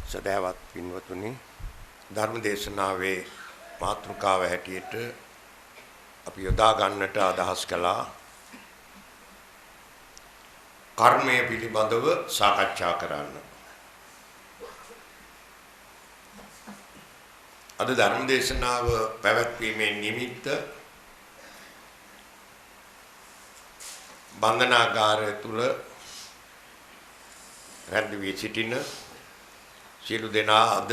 සදහවත් පින්වතුනි ධර්ම දේශනාවේ මාතෘකාව හැටියට අපි යොදා ගන්නට අදහස් කළා කර්මය පිළිබඳව සාකච්ඡා කරන්න. අද ධර්ම දේශනාව පැවැත්වීමේ නිමිත්ත බන්ධනාගාරය තුල රැඳ වී සිටින සියලු දෙනා අද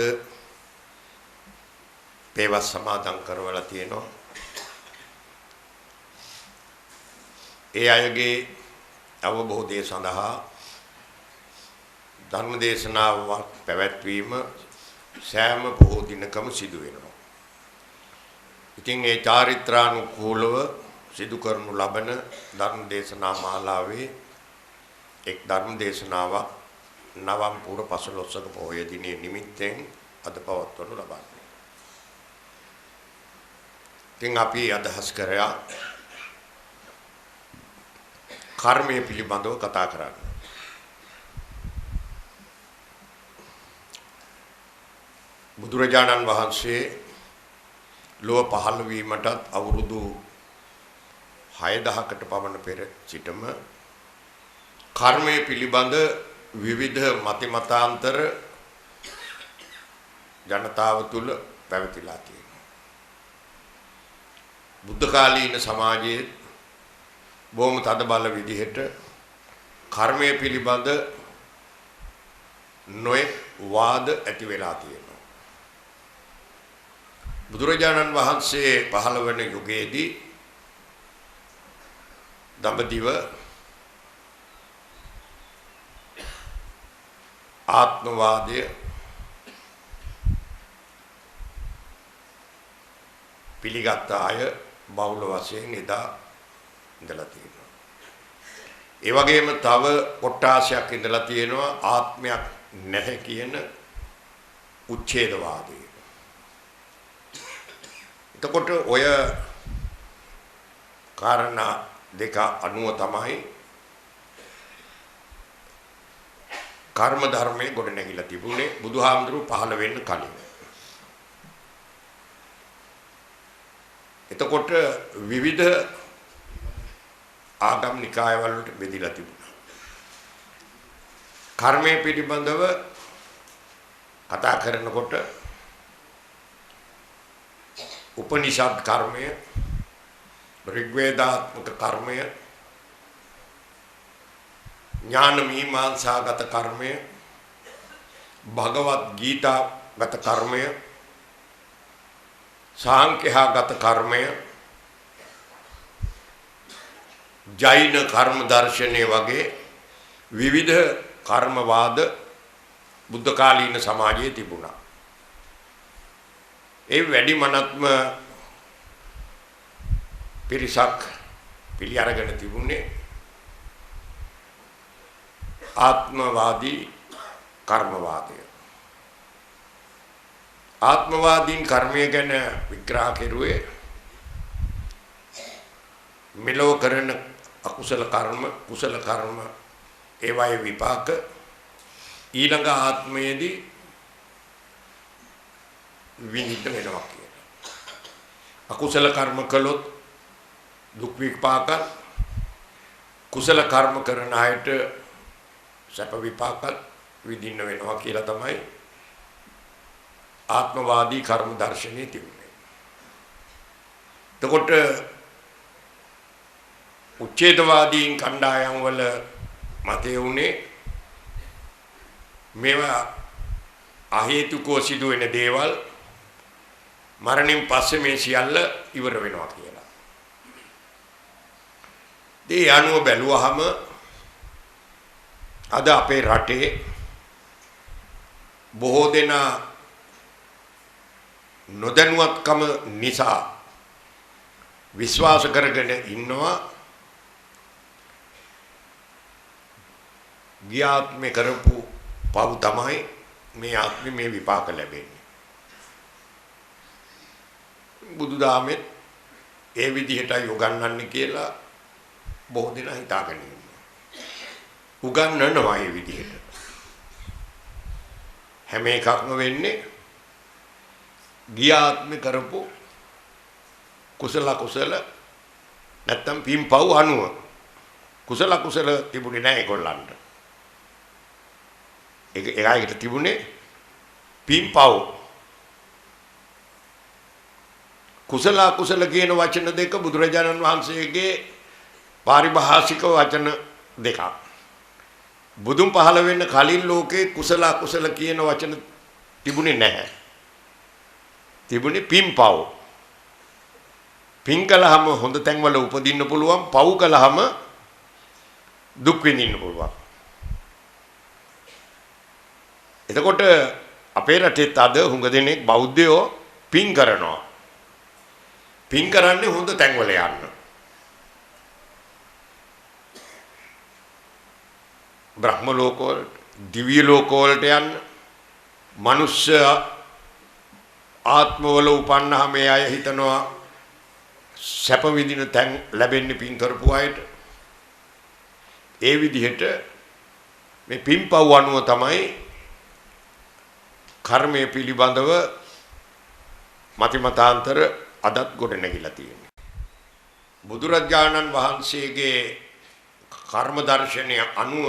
පෙවස් සමාදන් කරවලා තියෙනවා. ඒ අයගේ අවබෝධය සඳහා ධර්ම දේශනාවක් පැවැත්වීම සෑම පොහෝ දිනකම සිදු වෙනවා. ඉතින් ඒ චාරිත්‍රානුකූලව සිදු කරනු ලබන ධර්ම දේශනා මාලාවේ එක් ධර්ම දේශනාවක් නවම් පුර 15ක පොහොය දිනේ නිමිත්තෙන් අද පවත්වනු ලබන්නේ. ඉතින් අපි අදහස් කරා කර්මය පිළිබඳව කතා කරන්න. බුදුරජාණන් වහන්සේ ලෝක පහළ වීමටත් අවුරුදු 6000කට පමණ පෙර සිටම කර්මය පිළිබඳ විවිධ මතිමතාන්තර ජනතාව තුළ පැවතිලා තියෙනවා. බුද්ධ කාලීන සමාජයේ බොහොම තද බල විදිහට කර්මය පිළිබඳ නොයෙක් වාද ඇති වෙලා තියෙනවා. බුදුරජාණන් වහන්සේ පහළ වන යුගයේදී දඹදිව ආත්මවාදය පිළිගත් අය බහුල වශයෙන් එදා ඉඳලා තියෙනවා. ඒ වගේම තව කොටාශයක් ඉඳලා තියෙනවා ආත්මයක් නැහැ කියන උච්ඡේදවාදය. එතකොට ඔය කාරණා දෙක අනුව තමයි කර්ම ධර්මයේ ගොඩ නැගිලා තිබුණේ බුදුහාමුදුරුව පහළ වෙන්න කලින්. එතකොට විවිධ ආගම් නිකායවල වලට බෙදලා තිබුණා. කර්මය පිළිබඳව කතා කරනකොට උපනිෂද් කර්මය, ඍග්වේදාත්මක කර්මය, ඥාන මීමාංසාගත කර්මය, භගවත් ගීතාගත කර්මය, සාංඛ්‍යගත කර්මය, ජෛන කර්ම දර්ශනය වගේ විවිධ කර්මවාද බුද්ධ කාලීන සමාජයේ තිබුණා. ඒ වැඩිමනත්ම පිරිසක් පිළි අරගෙන තිබුණේ ආත්මවාදී කර්මවාදය. ආත්මවාදීන් කර්මය ගැන විග්‍රහ කෙරුවේ මෙලොව කරන අකුසල කර්ම, කුසල කර්ම ඒවායේ විපාක ඊළඟ ආත්මයේදී විඳින්න වෙනවා කියලා. අකුසල කර්ම කළොත් දුක් විපාක, කුසල කර්ම කරන අයට සැප විපාක විඳින්න වෙනවා කියලා තමයි ආත්මවාදී කර්ම දර්ශනයේ තිබුණේ. එතකොට උච්ඡේදවාදීන් කණ්ඩායම් වල මතය උනේ මේවා අහේතුකව සිදුවෙන දේවල් මරණින් පස්සේ මේ සියල්ල ඉවර වෙනවා කියලා. ඒ අනුව බැලුවහම අද අපේ රටේ බොහෝ දෙනා නොදැනුවත්කම නිසා විශ්වාස කරගෙන ඉන්නවා ගියාත්මේ කරපු පව් තමයි මේ ආත්මේ මේ විපාක ලැබෙන්නේ. බුදුදහමෙත් ඒ විදිහටයි උගන්වන්නේ කියලා බොහෝ දෙනා හිතාගෙන ඉන්නවා. උගන්වනවා මේ විදිහට. හැම එකක්ම වෙන්නේ ගියාත්ම කරපු කුසල නැත්තම් පින්පව් අනුව. කුසල තිබුණේ නැහැ ඒගොල්ලන්ට. ඒකට තිබුණේ පින්පව්. කුසල කියන වචන දෙක බුදුරජාණන් වහන්සේගේ පාරිභාෂික වචන දෙකක්. බුදුන් පහළ වෙන්න කලින් ලෝකේ කුසල කියන වචන තිබුණේ නැහැ. තිබුණේ පින්පව්. පින් කළාම හොඳ තැන්වල උපදින්න පුළුවන්, පව් කළාම දුක් විඳින්න පුළුවන්. එතකොට අපේ රටේත් අද හුඟ දෙනෙක් බෞද්ධයෝ පින් කරනවා. පින් කරන්නේ හොඳ තැන්වල යන්න. බ්‍රහ්ම ලෝකවල, දිව්‍ය ලෝකවලට යන්න, මනුෂ්‍ය ආත්මවල උපන්නාම මේ අය හිතනවා සැප විඳින තැන් ලැබෙන්නේ පින් කරපු අයට. ඒ විදිහට මේ පින්පව් අනුව තමයි කර්මයේ පිළිබඳව මතිමතාන්තර අදත් ගොඩ නැගිලා තියෙන්නේ. බුදුරජාණන් වහන්සේගේ කර්ම දර්ශනය අනුව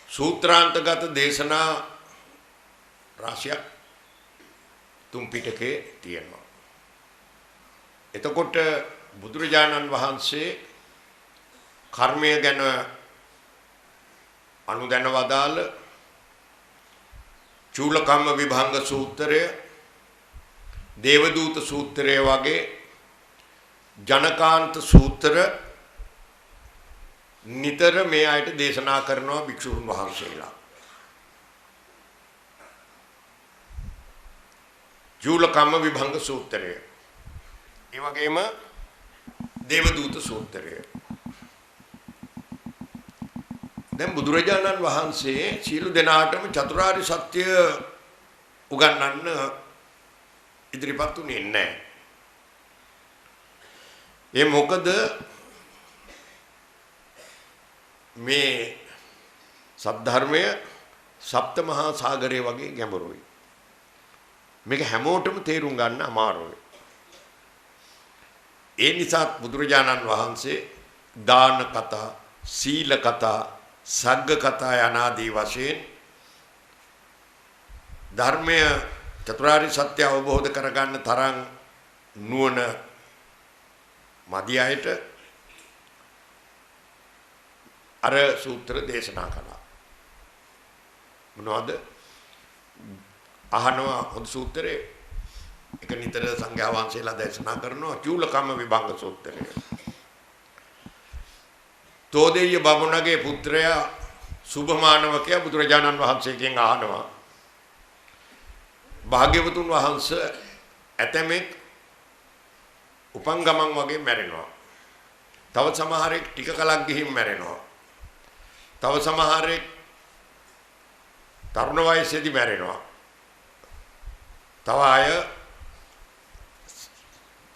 සූත්‍රාන්තගත දේශනා රාශියක් තුන් පිටකේ තියෙනවා. එතකොට බුදුරජාණන් වහන්සේ කර්මය ගැන අනුදැන වදාළ චූලකම්ම විභංග සූත්‍රය, දේවදූත සූත්‍රය වගේ ජනකාන්ත සූත්‍ර නිතර මේ අයට දේශනා කරනවා භික්ෂුන් වහන්සේලා. චූලකම්ම විභංග සූත්‍රය, ඒ වගේම දේවදූත සූත්‍රය. දැන් බුදුරජාණන් වහන්සේ සියලු දෙනාටම චතුරාර්ය සත්‍ය උගන්වන්න ඉදිරිපත් උනේ නැහැ. ඒ මොකද මේ සද්ධර්මය සප්ත මහා සාගරය වගේ ගැඹුරුයි. මේක හැමෝටම තේරුම් ගන්න අමාරුයි. ඒ නිසා බුදුරජාණන් වහන්සේ දාන කතා, සීල කතා, සග්ග කතා යනාදී වශයෙන් ධර්මය චතුරාර්ය සත්‍ය අවබෝධ කරගන්න තරම් නුවණ මදි අයට අර සූත්‍ර දේශනා කළා. මොනවද? අහනවා හොඳ සූත්‍රේ එක නිතර සංඝයා වහන්සේලා දේශනා කරනවා චූලකම්ම විභංග සූත්‍රය. තෝදෙය බමුණගේ පුත්‍රයා සුභමානවකයා බුදුරජාණන් වහන්සේගෙන් අහනවා, භාග්‍යවතුන් වහන්සේ ඇතමෙක් උපන් ගමන් වගේ මැරෙනවා. තව සමහරෙක් ටික කලක් ගිහින් මැරෙනවා. තව සමහරෙක් තරුණ වයසේදී මැරෙනවා. තව අය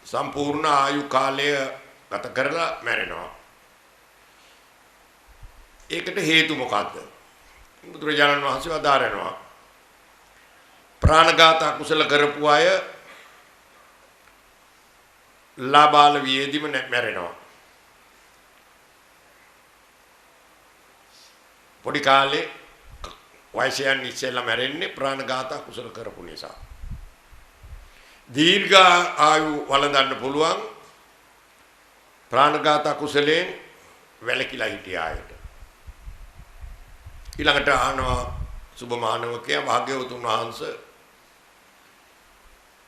සම්පූර්ණ ආයු කාලය ගත කරලා මැරෙනවා. ඒකට හේතු මොකද්ද? බුදුරජාණන් වහන්සේ වදාරනවා ප්‍රාණඝාත අකුසල කරපු අය ලාබාල වියේදීම මැරෙනවා. පොඩි කාලේ වයසයන් ඉස්සෙල්ලා මැරෙන්නේ ප්‍රාණඝාත අකුසල කරපු නිසා. දීර්ඝ ආයු වළඳන්න පුළුවන් ප්‍රාණඝාත අකුසලයෙන් වැළකීලා හිටිය අයට. ඊළඟට අහනවා සුභමානවකයා භාග්‍යවතුන් වහන්සේ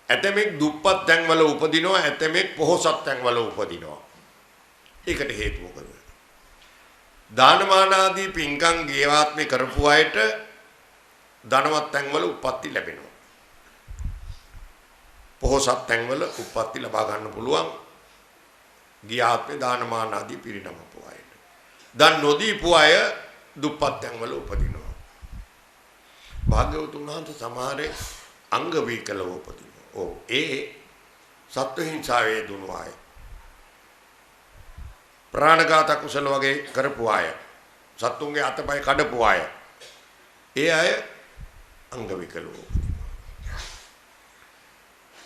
ඇතමෙක් දුප්පත් තැන්වල උපදිනවා, ඇතමෙක් පොහොසත් තැන්වල උපදිනවා. ඒකට හේතුව මොකද? දානමාන ආදී පින්කම් ගේවාත්මේ කරපු අයට ධනවත් තැන්වල උප්පත්ති ලැබෙනවා. පොහොසත් තැන්වල උප්පත්ති ලබා ගන්න පුළුවන් ගියාත්මේ දානමාන ආදී පිරිනමපු අයට. දන් නොදීපු අය දුප්පත් තැන්වල උපදිනවා. භාග්‍යවතුන් වහන්සේ සමහරේ අංග විකලව උපදිනවා. ඒ සත්ව හිංසාවේ දුණු අය, ප්‍රාණඝාත කුසල වගේ කරපු අය, සත්තුන්ගේ අතපය කඩපු අය, ඒ අය අංග විකලෝ.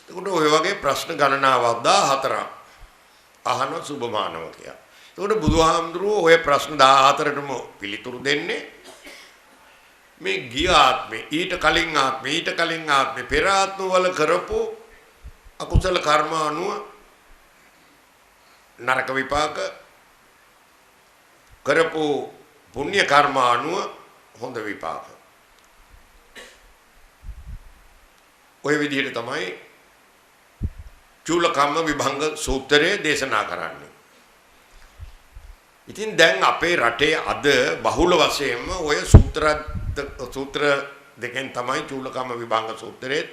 එතකොට ඔය වගේ ප්‍රශ්න ගණනාවක් 14ක් අහන සුභමානවකයා. එතකොට බුදුහාමුදුරුවෝ ඔය ප්‍රශ්න 14ටම පිළිතුරු දෙන්නේ මේ ගිය ආත්මේ ඊට කලින් ආත්මේ පෙර ආත්මවල කරපු අකුසල කර්ම අනුව නරක විපාක කරපු පුණ්‍ය කර්ම අනුව හොඳ විපාක. ඔය විදිහට තමයි චූලකම්ම විභංග සූත්‍රයේ දේශනා කරන්නේ. ඉතින් දැන් අපේ රටේ අද බහුල වශයෙන්ම ඔය සූත්‍ර දෙකෙන් තමයි චූලකම්ම විභංග සූත්‍රයේ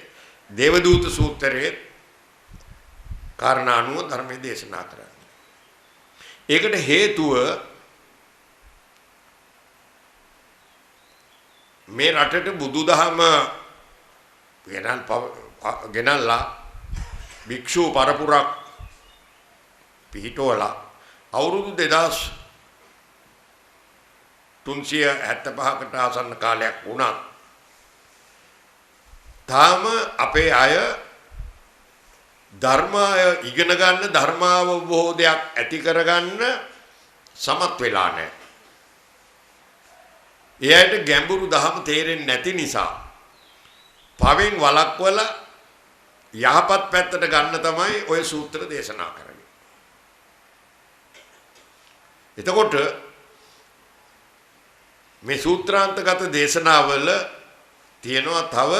දේවදූත සූත්‍රයේ කාරණා අනුව ධර්මයේ දේශනා කරන්නේ. ඒකට හේතුව මේ රටට බුදුදහම ගෙනල්ලා භික්ෂු පරපුරක් පිහිටවලා අවුරුදු 2375කට ආසන්න කාලයක් වුණා. තාම අපේ අය ධර්මය ඉගෙන ගන්න ධර්මාවබෝධයක් ඇති කරගන්න සමත් වෙලා නැහැ. එයාට ගැඹුරු ධර්ම තේරෙන්නේ නැති නිසා පවෙන් වළක්වලා යහපත් පැත්තට ගන්න තමයි ওই සූත්‍ර දේශනා කරන්නේ. එතකොට මේ සූත්‍රාන්තගත දේශනාවල තියෙනවා තව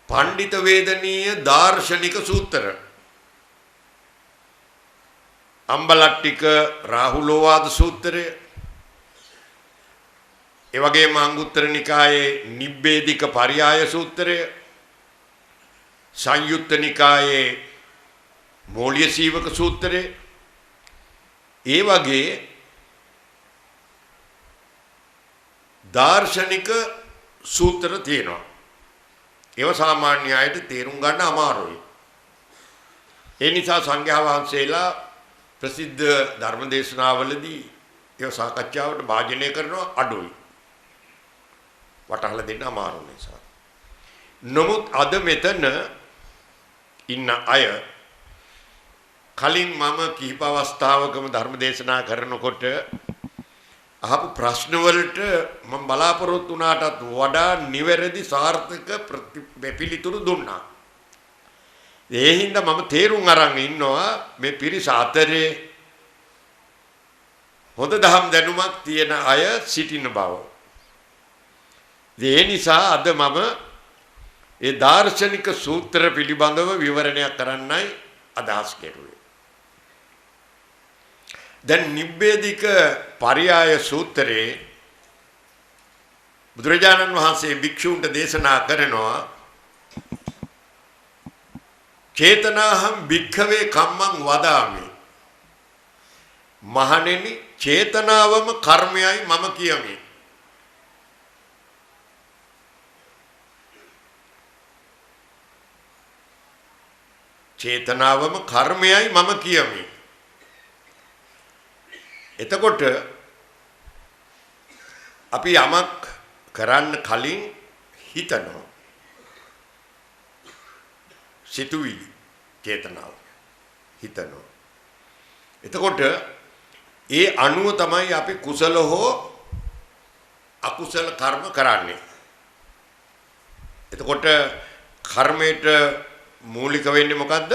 පණ්ඩිත වේදනීය දාර්ශනික සූත්‍ර. අම්බලට්ටික රාහුලෝවාද සූත්‍රය, ඒ වගේම අංගුත්තර නිකායේ නිබ්බේධික පරියාය සූත්‍රය, සංයුත්ත නිකායේ මෝලිය සීවක සූත්‍රය, ඒ වගේ දාර්ශනික සූත්‍ර තියෙනවා. ඒව සාමාන්‍ය අයට තේරුම් ගන්න අමාරුයි. ඒ නිසා සංඝයා වහන්සේලා ප්‍රසිද්ධ ධර්ම දේශනාවලදී ඒව සාකච්ඡාවට භාජනය කරනවා අඩුයි. වටහලා දෙන්න අමාරු නිසා. නමුත් අද මෙතන ඉන්න අය කලින් මම කිහිප අවස්ථාවකම ධර්ම දේශනා කරනකොට අහපු ප්‍රශ්න වලට මම බලාපොරොත්තු වුණාටත් වඩා නිවැරදි සාර්ථක පිළිතුරු දුන්නා. ඒ හින්දා මම තේරුම් අරන් ඉන්නවා මේ පිරිස අතරේ හොඳ දහම් දැනුමක් තියෙන අය සිටින බව. ඒ නිසා අද මම ඒ දාර්ශනික සූත්‍ර පිළිබඳව විවරණයක් කරන්නයි අදහස් කෙරුවේ. දැන් නිබ්බේධික පරියාය සූත්‍රයේ බුදුරජාණන් වහන්සේ භික්ෂූන්ට දේශනා කරනවා චේතනාහම් භික්ඛවේ කම්මං වදාමි. මහණෙනි චේතනාවම කර්මයයි මම කියමි. චේතනාවම කර්මයයි මම කියමි. එතකොට අපි යමක් කරන්න කලින් හිතනවා. සිතුවිලි චේතනාව හිතනවා. එතකොට ඒ අනුව තමයි අපි කුසල හෝ අකුසල කර්ම කරන්නේ. එතකොට කර්මයට මූලික වෙන්නේ මොකද්ද?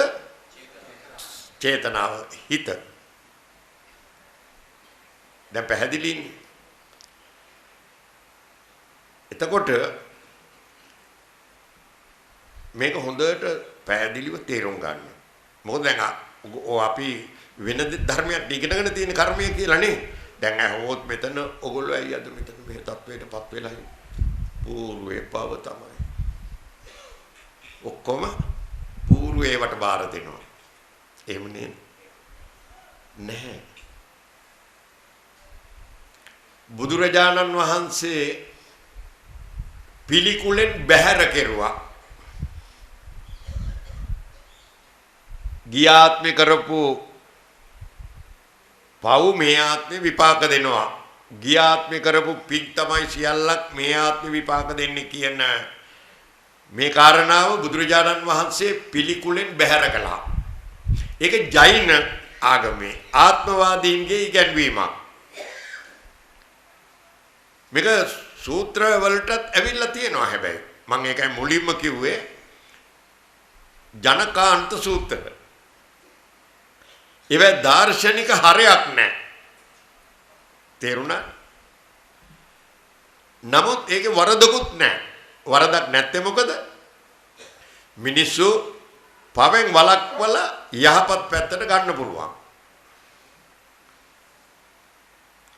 චේතනාව, හිත. දැන් පැහැදිලිනේ. එතකොට මේක හොඳට පැහැදිලිව තේරුම් ගන්න. මොකද දැන් අපි වෙන ධර්මයක් ඉගෙනගෙන තියෙන කර්මය කියලා නේ. දැන් අහුවොත් මෙතන ඔගොල්ලෝ ඇයි අද මෙතන මේ තත්වයටපත් වෙලා ඉන්නේ? పూర్වේ පව තමයි. ඔක්කොම పూర్වේවට බාර දෙනවා. එහෙම නැහැ. බුදුරජාණන් වහන්සේ පිළිකුලෙන් බැහැර කෙරුවා. ගිය ආත්මේ කරපු පව් මේ ආත්මේ විපාක දෙනවා. ගිය ආත්මේ කරපු පින් තමයි සියල්ලක් මේ ආත්මේ විපාක දෙන්නේ කියන මේ කාරණාව බුදුරජාණන් වහන්සේ පිළිකුලෙන් බැහැර කළා. ඒක ජෛන ආගමේ ආත්මවාදීන්ගේ ඉගැන්වීමක්. මේක සූත්‍ර වලටත් ඇවිල්ලා තියෙනවා හැබැයි. මම ඒකයි මුලින්ම කිව්වේ ජනකාන්ත සූත්‍ර. ඒවැ දාර්ශනික හරයක් නැහැ. තේරුණා? නමුත් ඒකේ වරදකුත් නැහැ. වරදක් නැත්තේ මොකද? මිනිස්සු පවෙන් වළක්වල යහපත් පැත්තට ගන්න පුළුවන්.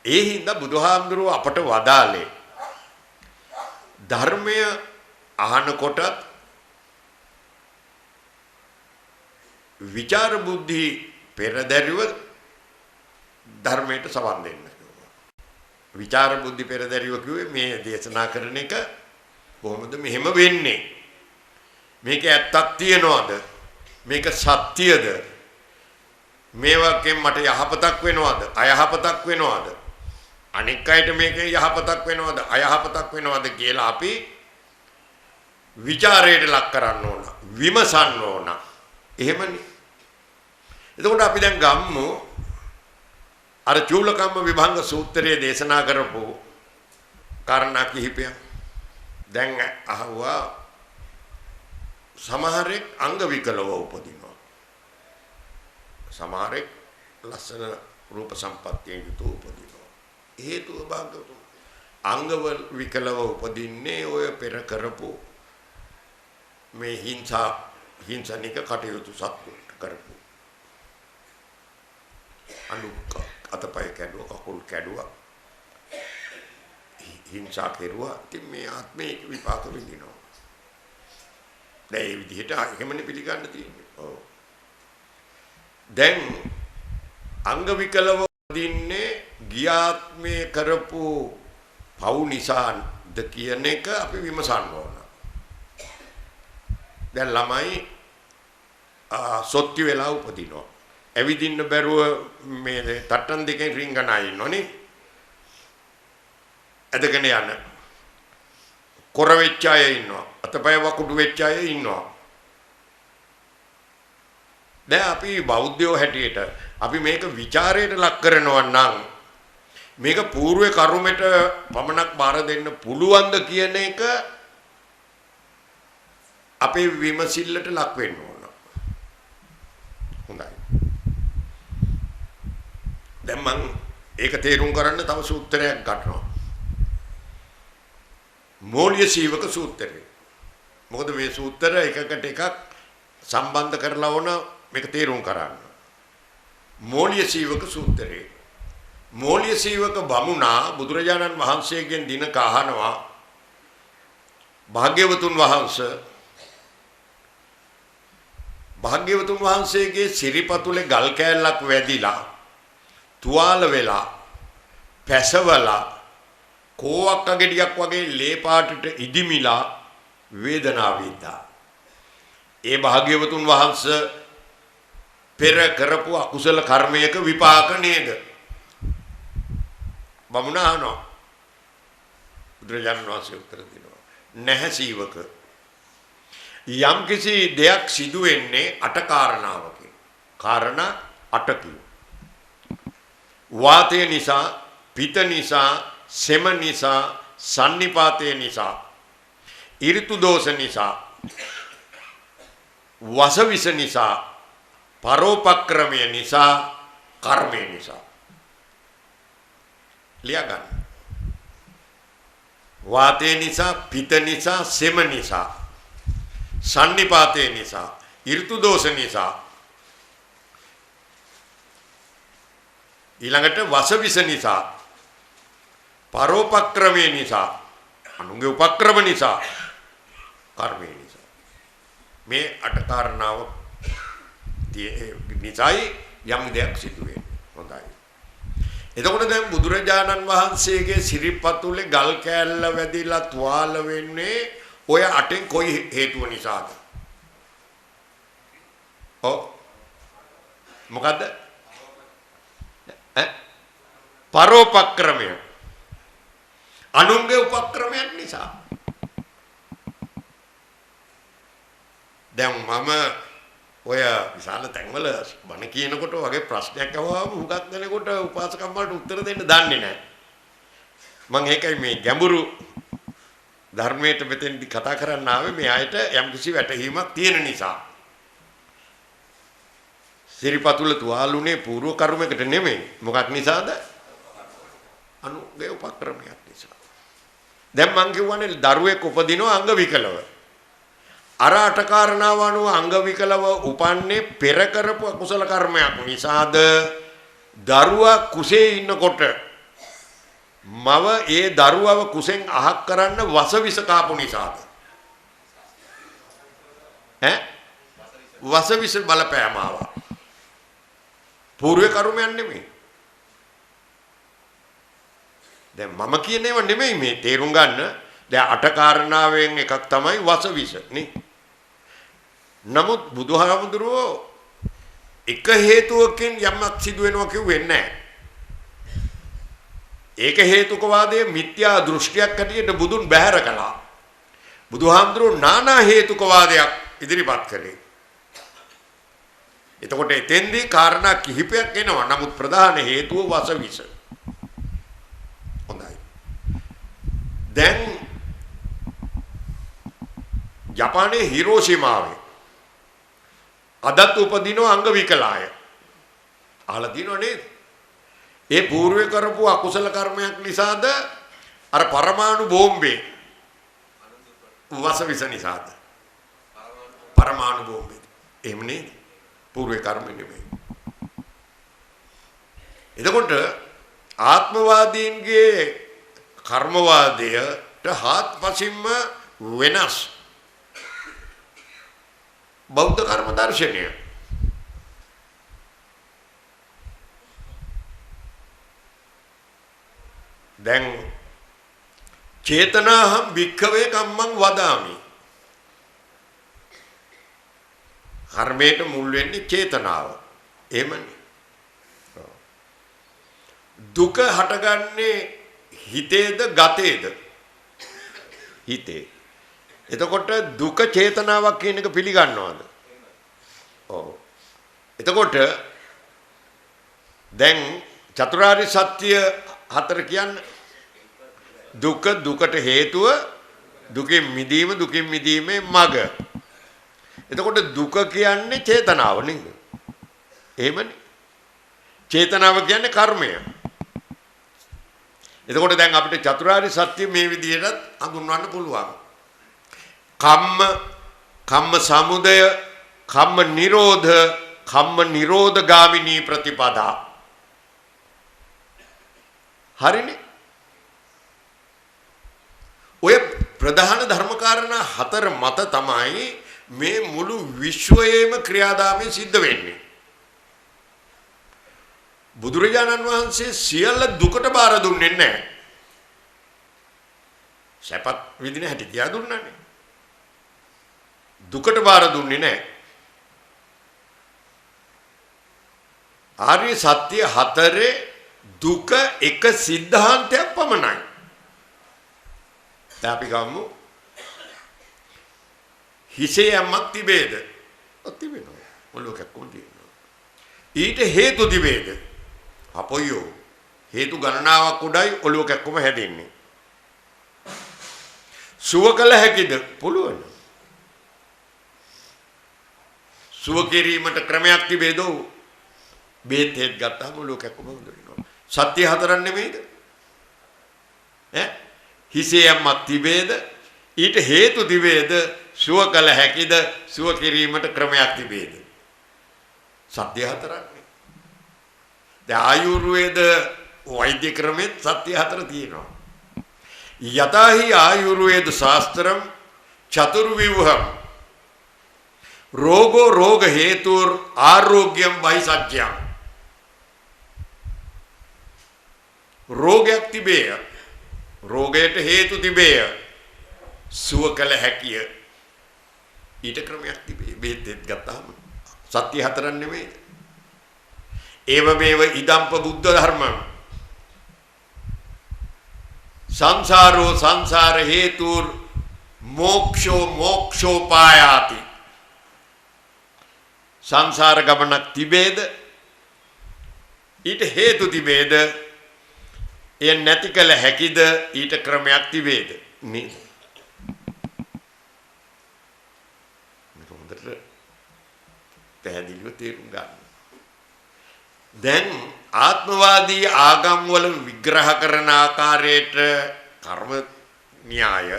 ඒ හින්දා බුදුහාමුදුරුව අපට වදාළේ ධර්මය අහනකොටත් විචාර බුද්ධි පෙරදැරිව ධර්මයට සවන් දෙන්න. විචාර බුද්ධි පෙරදැරිව කිව්වේ මේ දේශනා කරන එක කොහොමද මෙහෙම වෙන්නේ? මේක ඇත්තක් තියනවද? මේක සත්‍යද? මේවකින් මට යහපතක් වෙනවද? අයහපතක් වෙනවද? අනික් අයට මේක යහපතක් වෙනවද? අයහපතක් වෙනවද කියලා අපි විචාරයට ලක් කරන්න ඕන. විමසන්න ඕන. එහෙමනේ. එතකොට අපි දැන් ගම්මු අර චූලකම්ම විභංග සූත්‍රයේ දේශනා කරපු කාරණා කිහිපයක්. දැන් අහුවා සමහරෙක් අංග විකලව උපදිනවා. සමහරෙක් ලස්සන රූප සම්පත්තියෙන් යුතුව උපදිනවා. හේතුව භාගතුන් අංග විකලව උපදින්නේ ඔය පෙර කරපු මේ හිංසනික කටයුතු සත්තුන්ට කරපු අතපය කැඩුවා, කකුල් කැඩුවා, හිංසා කෙරුවා. ඉතින් මේ ආත්මේ විපාක විඳිනවා. දැන් මේ විදිහට එහෙමනේ පිළිගන්න තියෙන්නේ. ඔව්. දැන් අංග විකලව දින්නේ ගියාත්මේ කරපු පව් නිසාද කියන එක අපි විමසන්න ඕන. දැන් ළමයි සොත්ති වෙලා උපදිනවා. ඇවිදින්න බැරුව මේ තට්ටන් දෙකෙන් රිංගනා ඉන්නෝනේ. ඇදගෙන යන කොර වෙච්ච අය ඉන්නවා. අතපය වකුඩු වෙච්ච අය ඉන්නවා. දැන් අපි බෞද්ධයෝ හැටියට අපි මේක ਵਿਚාරයට ලක් කරනවා නම් මේක పూర్ව කර්මයට පමණක් බාර දෙන්න පුළුවන්ද කියන එක අපේ විමසිල්ලට ලක් වෙන්න ඕන. හොඳයි. දැන් මම ඒක තේරුම් කරන්න තව සූත්‍රයක් ගන්නවා. මෝලිය සීවක සූත්‍රය. මොකද මේ සූත්‍ර එකකට එකක් සම්බන්ධ කරලා ඕන මේක තේරුම් කරන්න. මෝලිය සීවක සූත්‍රය. මෝලිය සීවක බමුණා බුදුරජාණන් වහන්සේගෙන් දිනක අහනවා භාග්‍යවතුන් වහන්සේගේ සිරිපතුලේ ගල් කෑල්ලක් වැදිලා තුවාල වෙලා පැසවලා කෝවක් අගෙඩියක් වගේ ලේ පාටට ඉදිමිලා වේදනාව වින්දා. ඒ භාග්‍යවතුන් වහන්සේ පෙර කරපු අකුසල කර්මයක විපාක නේද? බමුණා අහනවා. බුදුරජාණන් වහන්සේ උත්තර දෙනවා නැහැ සීවක. යම් කිසි දෙයක් සිදු වෙන්නේ අට කාරණාවකින්. කාරණා 8කින්. වාතය නිසා, පිත නිසා, සෙම නිසා, සන්නිපාතය නිසා, ඍතු දෝෂ නිසා, වසවිස නිසා, පරෝපක්‍රමය නිසා, කර්මය නිසා. ලියා ගන්න. වාතය නිසා, පිත නිසා, සෙම නිසා, සන්නිපාතය නිසා, ඍතු දෝෂ නිසා, ඊළඟට වසවිස නිසා, පරෝපක්‍රමය නිසා, අනුන්ගේ උපක්‍රම නිසා, කර්මය නිසා. මේ අට කාරණාව නිසායි යම් දෙයක් සිදු වෙන්නේ. හොඳයි. එතකොට දැන් බුදුරජාණන් වහන්සේගේ සිරිපතුලේ ගල් කෑල්ල වැදිලා තුවාල වෙන්නේ ඔය අටෙන් කොයි හේතුව නිසාද? ඔව්. මොකද්ද? පරෝපක්‍රමය. අනුන්ගේ උපක්‍රමයක් නිසා. දැන් මම ඔය විශාල තැන්වල බණ කියනකොට වගේ ප්‍රශ්නයක් අහුවාම හුඟක් දෙනකොට උපාසකම්මලට උත්තර දෙන්න දන්නේ නැහැ. මම ඒකයි මේ ගැඹුරු ධර්මයට මෙතෙන්දි කතා කරන්න ආවේ මේ අයට යම්කිසි වැටහීමක් තියෙන නිසා. සිරිපතුල තුවාලුනේ පූර්ව කර්මයකට නෙමෙයි. මොකක් නිසාද? අනුගේ උපක්‍රමයක් නිසා. දැන් මං කියවනේ දරුවෙක් උපදිනවා අංග විකලව. අර අට කාරණාව අනුව අංග විකලව උපන්නේ පෙර කරපු අකුසල කර්මයක් නිසාද? දරුවා කුසේ ඉන්නකොට මව ඒ දරුවව කුසෙන් අහක් කරන්න වසවිස කාපු නිසාද? වසවිස බලපෑම ආවා. පූර්ව කර්මයක් නෙමෙයි. දැන් මම කියනේව නෙමෙයි මේ තේරුම් ගන්න. දැන් අට කාරණාවෙන් එකක් තමයි වසවිස නේ. නමුත් බුදුහාමුදුරුවෝ එක හේතුවකින් යමක් සිදු වෙනවා කිව්වේ නැහැ. ඒක හේතුකවාදයේ මිත්‍යා දෘෂ්ටියක් හැටියට බුදුන් බැහැර කළා. බුදුහාමුදුරුවෝ নানা හේතුකවාදයක් ඉදිරිපත් කළේ. එතකොට එතෙන්දී කාරණා කිහිපයක් එනවා. නමුත් ප්‍රධාන හේතුව වසවිස. හොඳයි. දැන් ජපානයේ හිරෝෂිමාවේ අදත් උපදින අංග විකලාය. අහලා තියෙනව නේද? ඒ పూర్වේ කරපු අකුසල කර්මයක් නිසාද අර පරමාණු බෝම්බේ වසවිස නිසාද? පරමාණු බෝම්බේ. එහෙම නේද? పూర్වේ කර්ම නෙමෙයි. එතකොට ආත්මවාදීන්ගේ කර්මවාදයට හාත්පසින්ම වෙනස් බෞද්ධ කර්ම දර්ශනය. දැන් චේතනාහම් භික්ඛවේ කම්මං වදාමි. කර්මයට මුල් වෙන්නේ චේතනාව. එහෙමනේ. දුක හටගන්නේ හිතේද ගතේද? හිතේ. එතකොට දුක චේතනාවක් කියන එක පිළිගන්නවද? ඔව්. එතකොට දැන් චතුරාර්ය සත්‍ය හතර කියන්නේ දුක, දුකට හේතුව, දුකෙන් මිදීම, දුකින් මිදීමේ මඟ. එතකොට දුක කියන්නේ චේතනාව නේද? එහෙමනේ. චේතනාව කියන්නේ කර්මය. එතකොට දැන් අපිට චතුරාර්ය සත්‍ය මේ විදිහට හඳුන්වන්න පුළුවන්. කම්ම සමුදය, කම්ම නිරෝධ, කම්ම නිරෝධ ගාමිනී ප්‍රතිපදා. හරිනේ. ඔය ප්‍රධාන ධර්මකාරණා හතර මත තමයි මේ මුළු විශ්වයේම ක්‍රියාදාමය සිද්ධ වෙන්නේ. බුදුරජාණන් වහන්සේ සියල්ල දුකට බාර දුන්නේ නැහැ. සැපත් විඳින හැටි කියා දුන්නානේ. දුකට බාර දුන්නේ නැහැ. ආර්ය සත්‍ය හතරේ දුක එක සිද්ධාන්තයක් පමණයි. අපි ගමු හිසේ යමක් තිබේද? තිබෙනවා. ඔලුව කැක්කුම තියෙනවා. ඊට හේතු තිබේද? අපොයෝ හේතු ගණනාවක් උඩයි ඔලුව කැක්කුම හැදෙන්නේ. සුව කළ හැකිද? පුළුවන්. සුව කිරීමට ක්‍රමයක් තිබේද? බෙහෙත් හේත් ගත්තාම ඔලුව කැක්කුම හොඳ වෙනවා. සත්‍ය හතරක් නෙමෙයිද? හිසේ යමක් තිබේද? ඊට හේතු තිබේද? සුව කළ හැකිද? සුව කිරීමට ක්‍රමයක් තිබේද? සත්‍ය හතරක්. දැන් ආයුර්වේද වෛද්‍ය ක්‍රමෙත් සත්‍ය හතර තියෙනවා. යතහි ආයුර්වේද ශාස්ත්‍රම් චතුර්විවහම් රෝගෝ රෝග හේතුර් ආරෝග්‍යම් වෛසජ්‍යම්. රෝගයක් තිබේය, රෝගයට හේතු තිබේය, සුව කළ හැකිය, ඊට ක්‍රමයක් තිබේ. බෙහෙත් ගත්තාම සත්‍ය හතරක් නෙමෙයි. ඒව මේව ඉදම්ප බුද්ධ ධර්මං සංසාරෝ සංසාර හේතුර් මෝක්ෂෝ මෝක්ෂෝපායාති. සංසාර ගමනක් තිබේද? ඊට හේතු තිබේද? එය නැති කළ හැකිද? ඊට ක්‍රමයක් තිබේද? නේද? මේක හොඳට පැහැදිලිව තේරුම් ගන්න. දැන් ආත්මවාදී ආගම් වල විග්‍රහ කරන ආකාරයට කර්ම න්‍යාය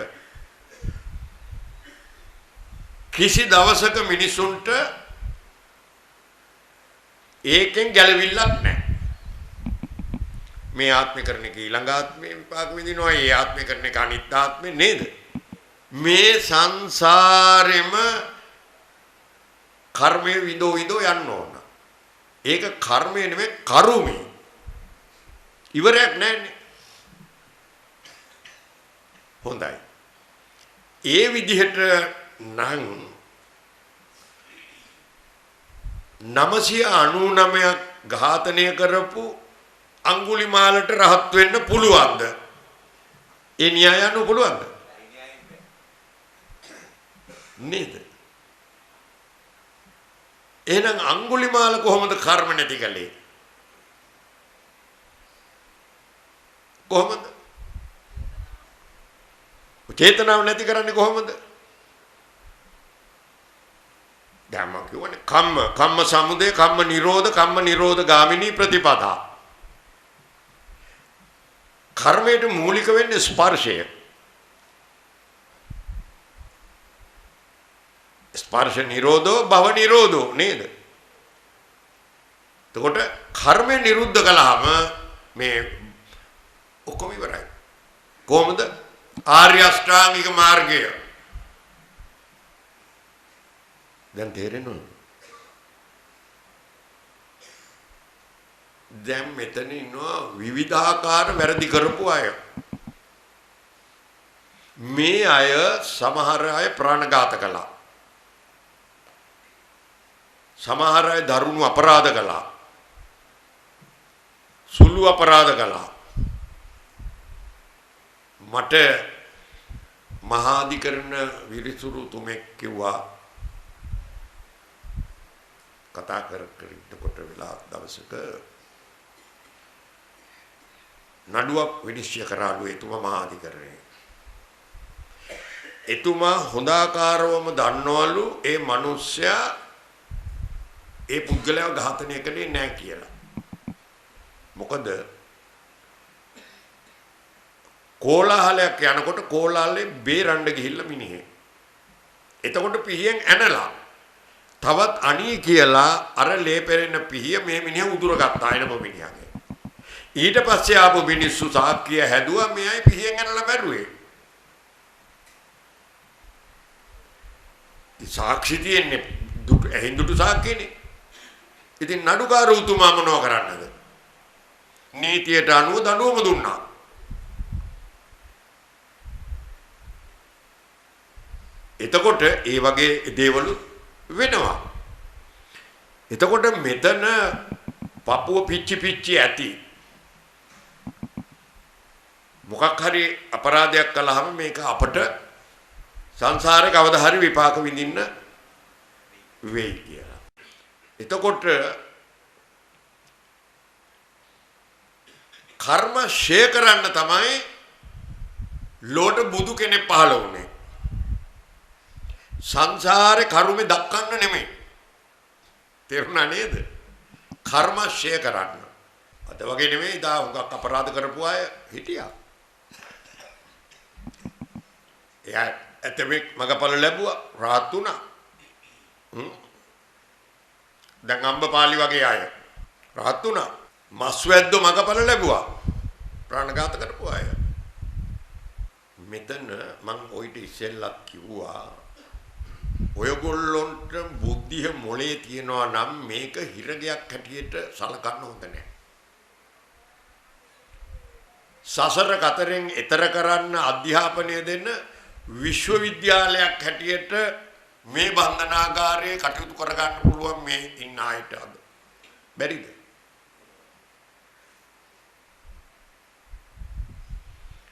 කිසි දවසක මිනිසුන්ට ඒකෙන් ගැලවිල්ලක් නැහැ. මේ ආත්මේ කරන එක ඊළඟ ආත්මේ විපාක විඳිනවා, ඒ ආත්මේ කරන එක අනිත් ආත්මේ නේද? මේ සංසාරෙම කර්මයේ විඳෝ යන්න ඕන. ඒක කර්මය නෙමෙයි කරුමේ. ඉවරයක් නැන්නේ. හොඳයි. ඒ විදිහට නම් 999ක් ඝාතනය කරපු අඟුලිමාලට රහත් වෙන්න පුළුවන්ද? ඒ න්‍යාය අනුව පුළුවන්ද? නේද? එහෙනම් අඟුලිමාල කොහොමද කර්ම නැති කළේ? කොහොමද? චේතනාව නැති කරන්නේ කොහොමද? ධම්ම කියවනේ කම්ම සමුදය කම්ම නිරෝධ ගාමිනී ප්‍රතිපදා. කර්මයට මූලික වෙන්නේ ස්පර්ශය. ස්පර්ශ නිරෝධෝ භව නිරෝධෝ නේද? එතකොට කර්මය නිරුද්ධ කළාම මේ ඔක්කොම ඉවරයි. කොහොමද? ආර්ය අෂ්ටාංගික මාර්ගය. දැන් තේරෙනවද? දැන් මෙතන ඉන්නවා විවිධාකාර වැරදි කරපු අය. මේ අය සමහර අය ප්‍රාණඝාත කළා. සමහර අය දරුණු අපරාධ කළා. සුළු අපරාධ කළා. මට මහාධිකරණ විරිසුරු තුමෙක් කිව්වා කතා කරනකොට වෙලා දවසක නඩුවක් විනිශ්චය කරාලු එතුමා මහාධිකරණේ. එතුමා හොඳාකාරවම දන්නවලු ඒ මිනිස්සයා ඒ පුද්ගලයාව ඝාතනය කළේ නැහැ කියලා. මොකද කෝලාහලයක් යනකොට කෝලාහලේ බේරන්න ගිහිල්ලා මිනිහේ. එතකොට පිහියෙන් ඇනලා තවත් අණී කියලා අර ලේපෙරෙන පිහිය මේ මිනිහා උදුරගත්තා එනම මිනිහාගේ. ඊට පස්සේ ආපු මිනිස්සු සාක්කිය හැදුවා මෙයයි පිහියෙන් ඇනලා බැරුවේ. සාක්ෂි තියෙන්නේ හින්දුට සාක්කියනේ. ඉතින් නඩුකාර උතුමා මොනව කරන්නද? නීතියට අනුව දඬුවම දුන්නා. එතකොට ඒ වගේ දේවල් වෙනවා. එතකොට මෙතන පපුව පිච්චි ඇති. මොකක් හරි අපරාධයක් කළාම මේක අපට සංසාරේ කවදා හරි විපාක විඳින්න වෙයි කියලා. එතකොට කර්ම ෂේ කරන්න තමයි ලෝට බුදු කෙනෙක් පහළ වුණේ. සංසාරේ කර්මෙ දක්වන්න නෙමෙයි. තේරුණා නේද? කර්ම ෂේ කරන්න. අද වගේ නෙමෙයි දා හුඟක් අපරාධ කරපු අය හිටියා. එයා ඇතමෙක් මගපල ලැබුවා රාහත් වුණා. දැන් අම්බපාලි වගේ අය රාහත් වුණා. මස්වැද්දෝ මගපල ලැබුවා ප්‍රාණඝාත කරපු අය. මෙතන මං ඔයිට ඉස්සෙල්ලත් කිව්වා ඔයගොල්ලොන්ට බුද්ධිය මොලේ තියනවා නම් මේක හිරගයක් හැටියට සලකන්න හොඳ නැහැ. සසර කතරෙන් එතර කරන්න අධ්‍යාපනය දෙන්න විශ්වවිද්‍යාලයක් හැටියට මේ බන්ධනාගාරයේ කටයුතු කරගන්න පුළුවන් මේ ඉන්න අයට අද. බැරිද?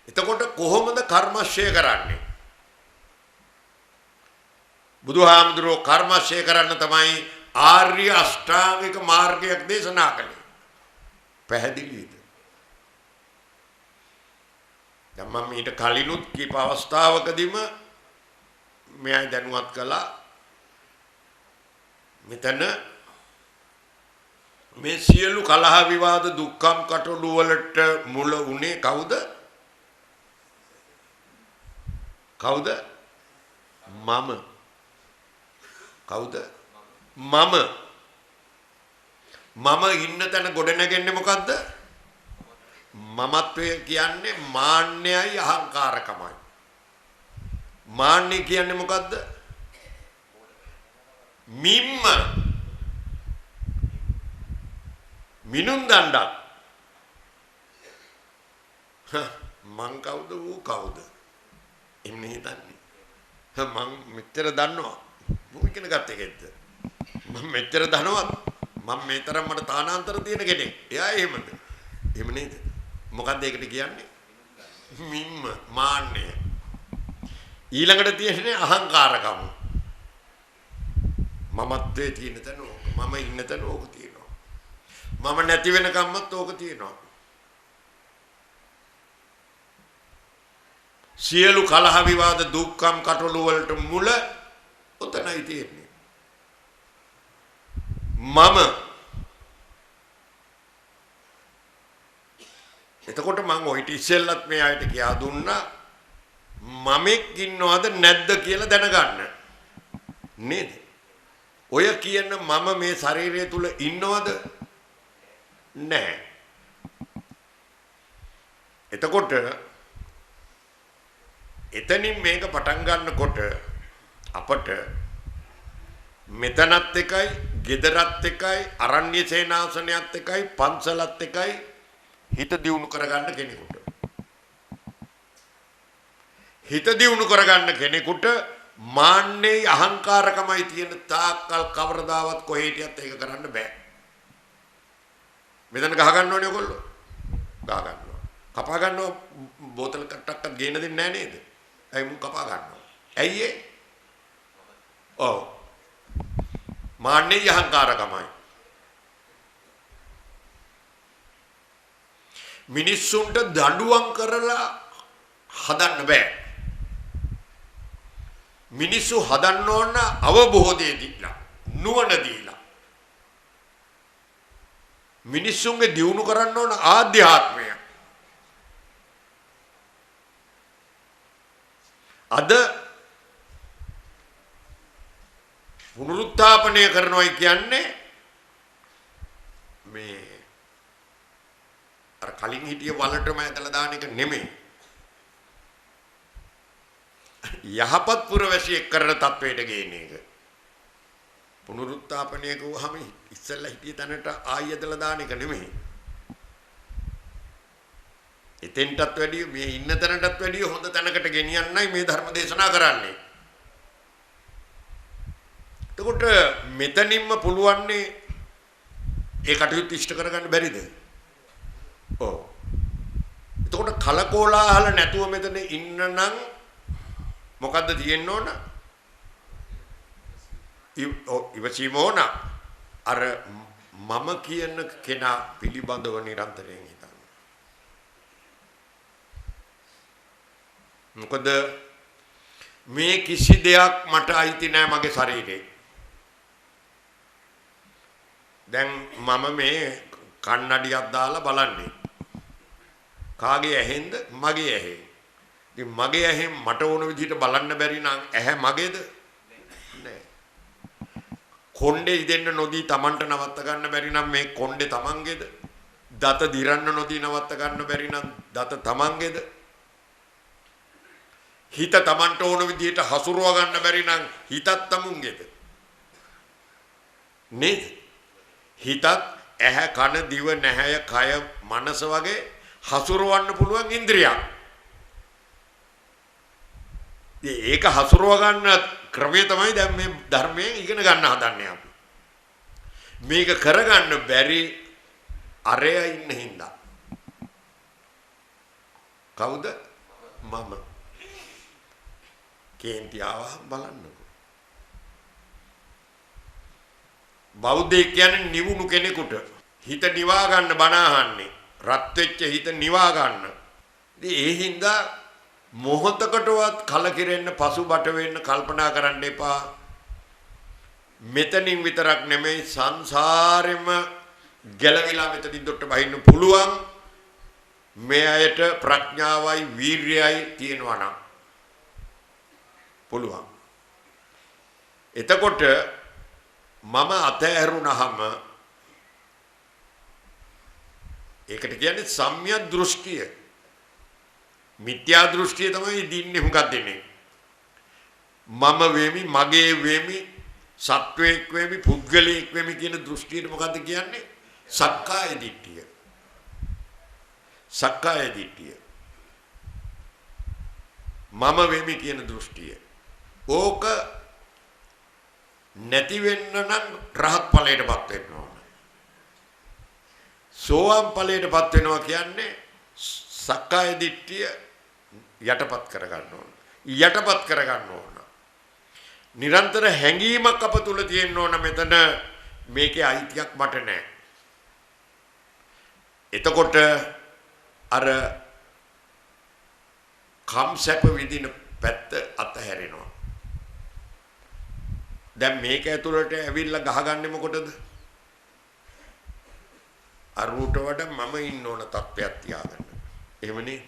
එතකොට කොහොමද කර්මශය කරන්නේ? බුදුහාමුදුරුවෝ කර්මශය කරන්න තමයි ආර්ය අෂ්ටාංගික මාර්ගයක් දේශනා කළේ. පැහැදිලිද? දැන් මම ඊට කලිනුත් කීප අවස්ථාවකදීම මෙයයි දැනුවත් කළා. මෙතන මේ සියලු කලහ විවාද දුක්ඛම් කටළු වලට මුල උනේ කවුද? කවුද? මම. කවුද? මම. මම ඉන්න තැන ගොඩ නැගෙන්නේ මොකද්ද? මමත්වය කියන්නේ මාන්නයයි අහංකාරකමයි. මාන්නය කියන්නේ මොකද්ද? මිම්ම. මිනුම් දණ්ඩක්. මං කවුද ඌ කවුද? එන්නේ හිතන්නේ. මං මෙච්චර දන්නවා. මම ඉගෙන ගත්ත එකෙක්ද? මම මෙච්චර දනවත්. මම මේ තරම් මට තානාන්තර තියෙන කෙනෙක්. එයා එහෙමද? එහෙම නේද? මොකක්ද ඒකට කියන්නේ? මිම්ම මාන්නය. ඊළඟට තියෙන්නේ අහංකාරකම. මමත්වයේ තියෙන තැන ඕක. මම ඉන්න තැන ඕක තියෙනවා. මම නැති වෙන කම්මත් ඕක තියෙනවා. සියලු කලහ විවාද දුක්ඛම් කටළු වලට මුල උතනයි තියෙන්නේ. මම. එතකොට මම ඔය ඉතිසෙල්ලත් මේ ආයත කියා දුන්නා මමෙක් ඉන්නවද නැද්ද කියලා දැනගන්න. නේද? ඔය කියන මම මේ ශරීරය තුල ඉන්නවද? නැහැ. එතකොට එතනින් මේක පටන් ගන්නකොට අපට මෙතනත් එකයි, ගෙදරත් එකයි, අරණ්‍ය සේනාසනයත් එකයි, පන්සලත් එකයි හිත දියුණු කරගන්න කෙනෙකුට. හිත දියුණු කරගන්න කෙනෙකුට මාන්නේ අහංකාරකමයි තියෙන තාක්කල් කවරදාවත් කොහේ හිටියත් ඒක කරන්න බෑ. මෙතන ගහ ගන්න ඕනේ ඔයගොල්ලෝ. ගහ ගන්නවා. කපා ගන්නවා බෝතල් කට්ටක්වත් ගේන්න දෙන්නේ නැහැ නේද? ඇයි මුන් කපා ගන්නවා? ඇයි ඒ? ඔව්. මාන්නේ අහංකාරකමයි. මිනිස්සුන්ට දඬුවම් කරලා හදන්න බෑ. මිනිස්සු හදන්න ඕන අවබෝධය දීලා, නුවණ දීලා. මිනිස්සුන්ගේ දියුණු කරන්න ඕන ආධ්‍යාත්මය. අද පුනරුත්ථාපනය කරනවා කියන්නේ මේ අර කලින් හිටිය වලටම ඇදලා දාන එක නෙමෙයි. යහපත් පුරවැසියෙක් කරන තත්වයට ගේන එක. පුනරුත්ථාපනය කවුවහම ඉස්සෙල්ලා හිටිය තැනට ආයෙ ඇදලා දාන එක නෙමෙයි. එතෙන්ටත් වැඩිය මේ ඉන්න තැනටත් වැඩිය හොඳ තැනකට ගෙනියන්නයි මේ ධර්ම දේශනා කරන්නේ. එතකොට මෙතනින්ම පුළුවන්නේ ඒ කටයුතු ඉෂ්ට කරගන්න බැරිද? ඔව්. එතකොට කලකෝලාහල නැතුව මෙතන ඉන්න නම් මොකද්ද තියෙන්න ඕන? ඉවසීම ඕන. අර මම කියන කෙනා පිළිබඳව නිරන්තරයෙන් හිතන්න. මොකද මේ කිසි දෙයක් මට අයිති නෑ මගේ ශරීරේ. දැන් මම මේ කන්නඩියක් දාලා බලන්නේ. කාගේ ඇහෙන්ද? මගේ ඇහෙන්. ඉතින් මගේ ඇහෙන් මට ඕන විදිහට බලන්න බැරි නම් ඇහැ මගේද? නෑ. කොණ්ඩේ ඉදෙන්න නොදී Tamanට නවත්ත ගන්න බැරි නම් මේ කොණ්ඩේ Tamanගේද? දත දිරන්න නොදී නවත්ත ගන්න බැරි නම් දත Tamanගේද? හිත Tamanට ඕන විදිහට හසුරව ගන්න බැරි නම් හිතත් Tamunගේද? නේද? හිතත් ඇහැ කන දිව නැහැය කය මනස වගේ හසුරවන්න පුළුවන් ඉන්ද්‍රියක්. ඒක හසුරව ගන්න ක්‍රමය තමයි දැන් මේ ධර්මයෙන් ඉගෙන ගන්න හදන්නේ අපි. මේක කරගන්න බැරි අරය ඉන්න හින්දා. කවුද? මම. කේන්ති ආවහම බලන්නකෝ. බෞද්ධයෙක් කියන්නේ නිවුණු කෙනෙකුට හිත නිවා ගන්න බණ අහන්නේ. රත් වෙච්ච හිත නිවා ගන්න. ඉතින් ඒ හින්දා මොහොතකටවත් කලකිරෙන්න පසුබට වෙන්න කල්පනා කරන්න එපා. මෙතනින් විතරක් නෙමෙයි සංසාරෙම ගැලවිලා මෙතනින් දොට්ට බහින්න පුළුවන්. මේ අයට ප්‍රඥාවයි වීර්යයයි තියෙනවා නම් පුළුවන්. එතකොට මම අතහැරුණාම ඒකට කියන්නේ සම්‍යක් දෘෂ්ටිය. මිත්‍යා දෘෂ්ටිය තමයි දින්නේ හුඟක් දෙන්නේ. මම වෙමි, මගේ වෙමි, සත්වයක් වෙමි, පුද්ගලයෙක් වෙමි කියන දෘෂ්ටියට මොකද්ද කියන්නේ? සක්කාය දිට්ඨිය. සක්කාය දිට්ඨිය. මම වෙමි කියන දෘෂ්ටිය. ඕක නැති වෙන්න නම් රහත් ඵලයටපත් වෙන්න ඕන. සෝවාන් ඵලයටපත් වෙනවා කියන්නේ සක්කාය දිට්ඨිය යටපත් කරගන්න ඕන. යටපත් කරගන්න ඕන. නිරන්තර හැඟීමක් අප තුල තියෙන්න ඕන මෙතන මේකේ අයිතියක් මට නැහැ. එතකොට අර කම්සප්ප විදින පැත්ත අතහැරෙනවා. දැන් මේක ඇතුළට ඇවිල්ලා ගහගන්නේ මොකටද? අරුවට වඩා මම ඉන්න ඕන තත්ත්වයක් තියාගන්න. එහෙම නේද?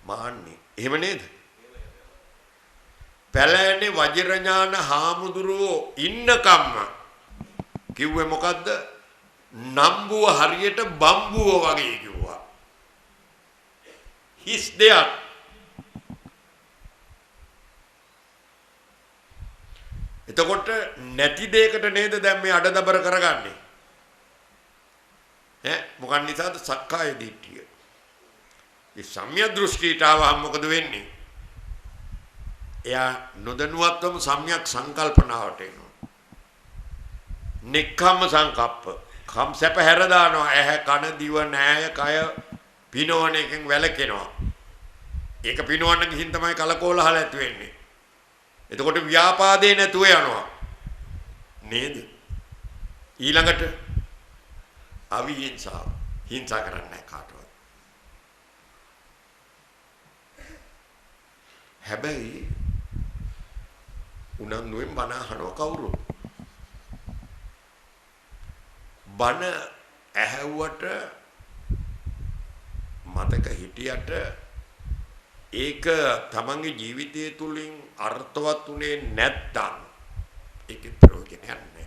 මාන්නේ. එහෙම නේද? පැලෑනේ වජිරඥාන හාමුදුරුවෝ ඉන්නකම්ම කිව්වේ මොකද්ද? නම්බුව හරියට බම්බුව වගේ කිව්වා. හිස් දෙයක්. එතකොට නැති දෙයකට නේද දැන් මේ අඩදබර කරගන්නේ? මොකක් නිසාද? සක්කාය දිට්ඨිය. මේ සම්‍යක් දෘෂ්ටියට ආවම මොකද වෙන්නේ? එයා නොදැනුවත්වම සම්‍යක් සංකල්පනාවට එනවා. නික්කම්ම සංකප්ප. කම් සැප හැර දානවා. ඇහැ කන දිව නෑය කය පිනවන එකෙන් වැළකෙනවා. ඒක පිනවන්න ගිහින් තමයි කලකෝලහල ඇති වෙන්නේ. එතකොට ව්‍යාපාදේ නැතුව යනවා. නේද? ඊළඟට අවිහිංසාව. හිංසා කරන්නේ නැහැ කාටවත්. හැබැයි උනන්දුවෙන් බණ අහනවා කවුරු? බණ ඇහැව්වට මතක හිටියට ඒක තමන්ගේ ජීවිතය තුලින් අර්ථවත් උනේ නැත්තම් ඒකේ ප්‍රයෝජනයක් නැහැ.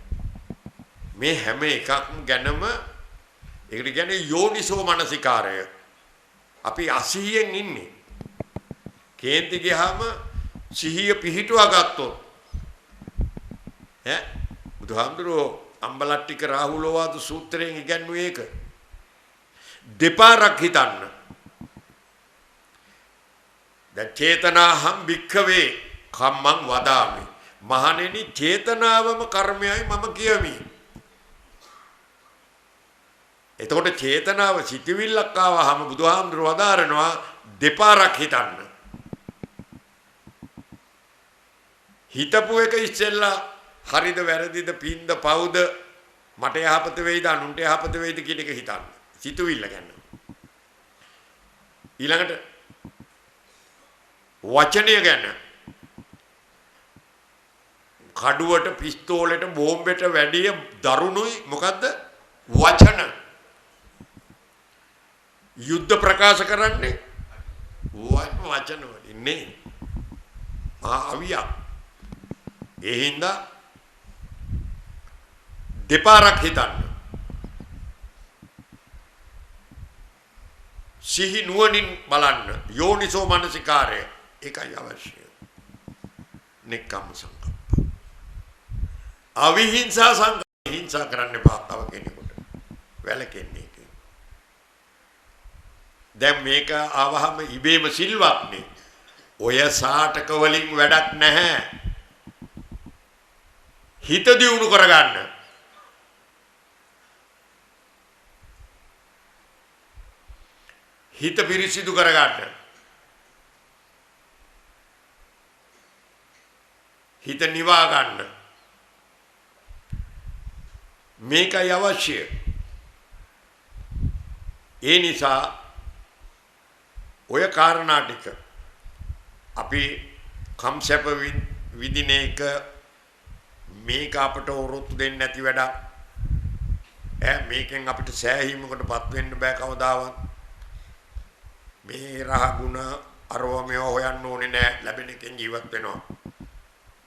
මේ හැම එකක්ම ගැනම ඒකට කියන්නේ යෝනිසෝ මනසිකාරය. අපි අසීයෙන් ඉන්නේ. කේන්ති ගියාම සිහිය පිහිටුවා ගත්තොත් බුදුහාමුදුරුවෝ අම්බලට්ටික රාහුලෝවාද සූත්‍රයෙන් ඉගන්වුවේ ඒක. දෙපාරක් හිතන්න. දැන් චේතනාහම් භික්ඛවේ කම්මං වදාමි. මහණෙනි චේතනාවම කර්මයයි මම කියමි. එතකොට චේතනාව සිටිවිල්ලක් ආවහම බුදුහාමුදුරුවෝ වදාරනවා දෙපාරක් හිතන්න. හිතපු එක ඉස්සෙල්ලා හරිද වැරදිද පින්ද පවුද මට යහපත වෙයිද අනුන්ට යහපත වෙයිද කියන එක හිතන්න. සිතුවිල්ල ගන්න. ඊළඟට වචනය ගැන කඩුවට පිස්තෝලෙට බෝම්බෙට වැඩිය දරුණුයි මොකද්ද? වචන. යුද්ධ ප්‍රකාශ කරන්නේ වචන වලින් නේ. අවියා. ඒ හින්දා දෙපාරක් හිතන්න. සිහි නුවණින් බලන්න. යෝනිසෝ මනසිකාරය. ඒකයි අවශ්‍ය. නික්කම් සංකප්ප. අවිහිංසා සංකල්ප. හිංසා කරන්න එපා තව කෙනෙකුට. වැළකෙන්නේ. දැන් මේක ආවහම ඉබේම සිල්වත්නේ. ඔය සාටක වලින් වැඩක් නැහැ. හිත දියුණු කරගන්න. හිත පිරිසිදු කරගන්න. හිත නිවා ගන්න. මේකයි අවශ්‍ය. ඒ නිසා ඔය කාරණා ටික අපි කම්සැප විදින එක මේක අපට වරොත්තු දෙන්නේ නැති වැඩක්. මේකෙන් අපිට සෑහීමකටපත් වෙන්න බෑ කවදාවත්. මේ රහ ගුණ අරවමය හොයන්න ඕනේ නෑ, ලැබෙන එකෙන් ජීවත් වෙනවා.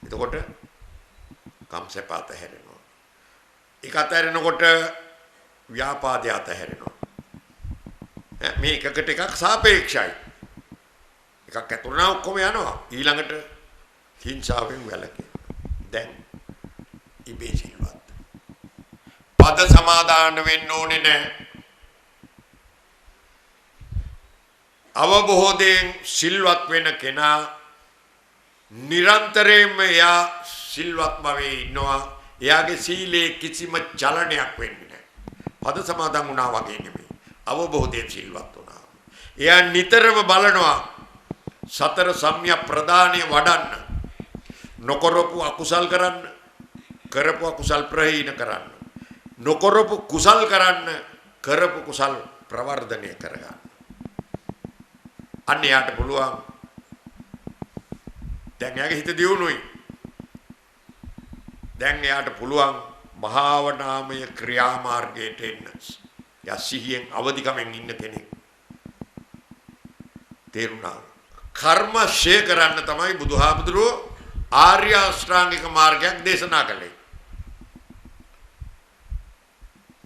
එතකොට කම්සැප අතහැරෙනවා. ඒක අතහැරෙනකොට ව්‍යාපාදය අතහැරෙනවා. මේ එකකට එකක් සාපේක්ෂයි. එකක් ඇතුළේ ඔක්කොම යනවා. ඊළඟට හිංසාවෙන් වැළකෙන්න. දැන් ඉබේ සිල්වත්. පද සමාදාන වෙන්න ඕනේ නැහැ. අවබෝධයෙන් සිල්වත් වෙන කෙනා නිරන්තරයෙන්ම එයා සිල්වත් භවයේ ඉන්නවා. එයාගේ සීලේ කිසිම චලනයක් වෙන්නේ නැහැ. පද සමාදන් වුණා වගේ නෙමෙයි. අවබෝධයෙන් සිල්වත් වුණා. එයා නිතරම බලනවා සතර සම්‍යක් ප්‍රදානය වඩන්න. නොකරපු අකුසල් කරන්න, කරපු අකුසල් ප්‍රහීන කරන්න. නොකරපු කුසල් කරන්න, කරපු කුසල් ප්‍රවර්ධනය කරගන්න. අන්න යාට පුළුවන්. දැන් යාගේ හිත දියුණුයි. දැන් යාට පුළුවන් භාවනාමය ක්‍රියාමාර්ගයට එන්න. යා සිහියෙන් අවදිකමෙන් ඉන්න කෙනෙක්. තේරුණා? කර්ම ශේ කරන්න තමයි බුදුහාමුදුරුවෝ ආර්ය අෂ්ටාංගික මාර්ගයක් දේශනා කළේ.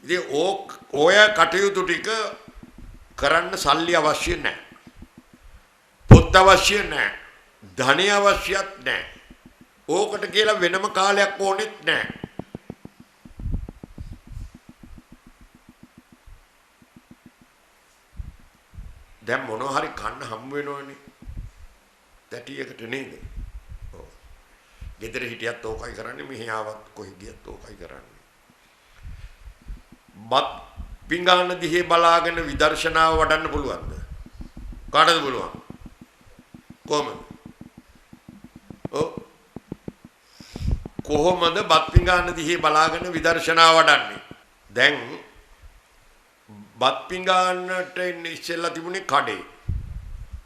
ඉතින් ඔය කටයුතු ටික කරන්න සල්ලි අවශ්‍ය නැහැ. පොත් අවශ්‍ය නැහැ. ධනෙ අවශ්‍යත් නැහැ. ඕකට කියලා වෙනම කාලයක් ඕනෙත් නැහැ. දැන් මොනවා හරි කන්න හම්බ වෙනවනේ. දැටියකට නේද? ඔව්. ගෙදර හිටියත් ඕකයි කරන්නේ, මෙහි ආවත් කොහි ගියත් ඕකයි කරන්නේ. බත් පිඟාන දිහේ බලාගෙන විදර්ශනාව වඩන්න පුළුවන්ද? කාටද පුළුවන්? කොහොමද? ඔව්. කොහොමද බත් පිඟාන දිහේ බලාගෙන විදර්ශනාව වඩන්නේ? දැන් බත් පිඟානට එන්නේ ඉස්සෙල්ලා තිබුණේ කඩේ.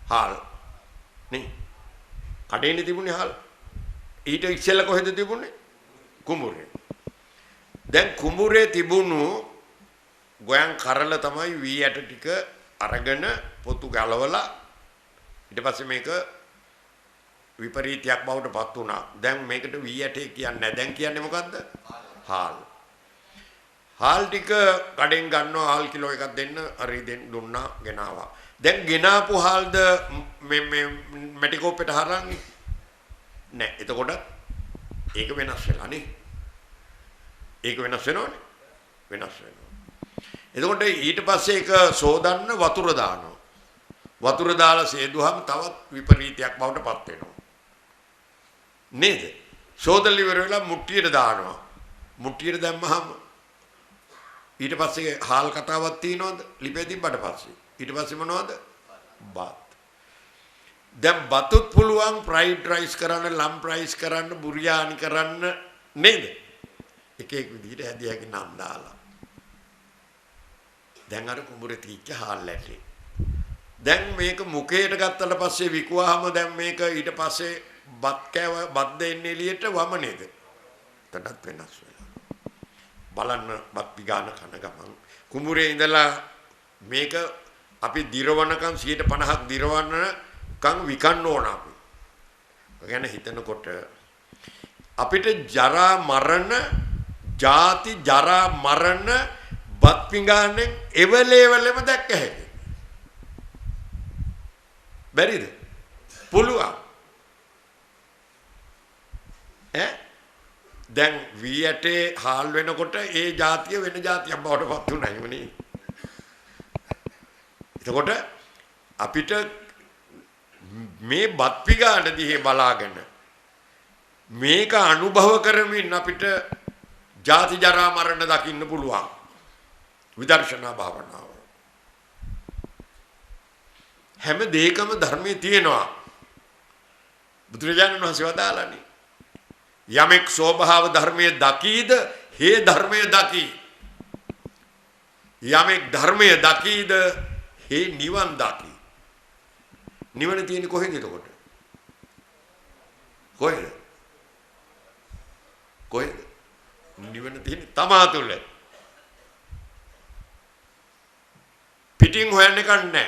හාල්. නේ? කඩේනේ තිබුණේ හාල්. ඊට ඉස්සෙල්ලා කොහෙද තිබුණේ? කුඹුරේ. දැන් කුඹුරේ තිබුණු ගෝයන් කරලා තමයි වී ඇට ටික අරගෙන පොතු ගලවලා ඊට පස්සේ මේක විපරීතයක් බවට පත් වුණා. දැන් මේකට වී ඇටේ කියන්නේ නැහැ. දැන් කියන්නේ මොකද්ද? හාල්. හාල් ටික කඩෙන් ගන්නවා. හාල් කිලෝ එකක් දෙන්න හරි දෙන්න දුන්නා, ගෙනාවා. දැන් ගෙනාපු හාල්ද මේ මැටි කෝප්පෙට හරන්නේ නැහැ. එතකොට ඒක වෙනස් වෙලා නේ. ඒක වෙනස් වෙනවනේ. වෙනස් වෙනවා. එතකොට ඊට පස්සේ ඒක සෝදන්න වතුර දානවා. වතුර දාලා සේදුවම තවත් විපරීතයක් බවට පත් වෙනවා. නේද? සෝදල ඉවර වෙලා මුට්ටියට දානවා. මුට්ටියට දැම්මහම ඊට පස්සේ හාල් කතාවක් තියනවද? ලිපේ තිබ්බට පස්සේ. ඊට පස්සේ මොනවද? බත්. දැන් බතුත් පුළුවන් ෆ්‍රයිඩ් රයිස් කරන්න, ලම් රයිස් කරන්න, බුරියානි කරන්න නේද? එක එක විදිහට හැදිය හැකි නම් දාලා. දැන් අර කුඹුරේ තියච්ච හාල් ඇටේ. දැන් මේක මුඛයට ගත්තට පස්සේ විකුවාම දැන් මේක ඊට පස්සේ බත් දෙන්නේ එළියට වම නේද? තඩත් වෙනස් වෙලා. බලන්න බත් පිගාන කන ගමන් කුඹුරේ ඉඳලා මේක අපි දිරවනකම් 50%ක් දිරවන්නකම් විකන්න ඕන අපි. ගැන හිතනකොට අපිට ජරා මරණ, ජාති ජරා මරණ බත් පිඟානෙන් එවලෙවලම දැක්ක හැකියි. බැරිද? පුළුවන්. දැන් වී ඇටේ හාල් වෙනකොට ඒ જાතිය වෙන જાතියක් බවට පත් වුණා නේ. එතකොට අපිට මේ බත් පිඟාන දිහේ බලාගෙන මේක අනුභව කරමින් අපිට ජාති ජරා මරණ දකින්න පුළුවන්. විදර්ශනා භාවනාව. හැම දෙයකම ධර්මයේ තියෙනවා. බුදුරජාණන් වහන්සේ වදාළනේ යමෙක් ස්වභාව ධර්මයේ දකීද හේ ධර්මයේ දකි. යමෙක් ධර්මයේ දකීද හේ නිවන් දකි. නිවන තියෙන්නේ කොහෙද එතකොට? කොහෙද? කොහෙද? නිවන තියෙන්නේ තමා තුළ. පිටින් හොයන්න එකක් නැහැ.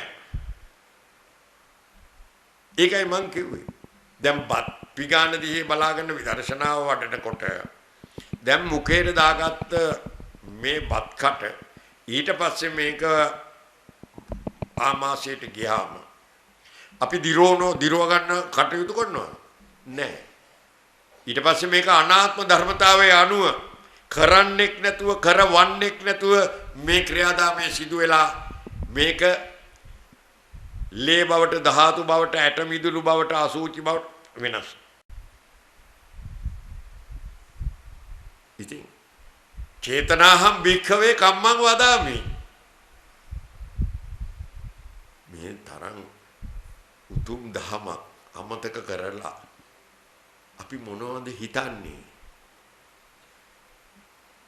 ඒකයි මං කිව්වේ. දැන් පිගාන දිහේ බලාගෙන විදර්ශනාව වඩනකොට දැන් මුඛයට දාගත්ත මේ බත් කට ඊට පස්සේ මේක ආමාශයට ගියාම අපි දිරව ගන්න කටයුතු කරනවා නැහැ. ඊට පස්සේ මේක අනාත්ම ධර්මතාවයේ අනුව කරන්නෙක් නැතුව කරවන්නෙක් නැතුව මේ ක්‍රියාදාමයේ සිදු වෙලා මේක ලේ බවට ධාතු බවට ඇට මිදුළු බවට අසූචි බවට වෙනස්. ඉතින් චේතනාහම් භික්ඛවේ කම්මං වදාමි. මේ තරම් උතුම් ධමයක් අමතක කරලා අපි මොනවද හිතන්නේ?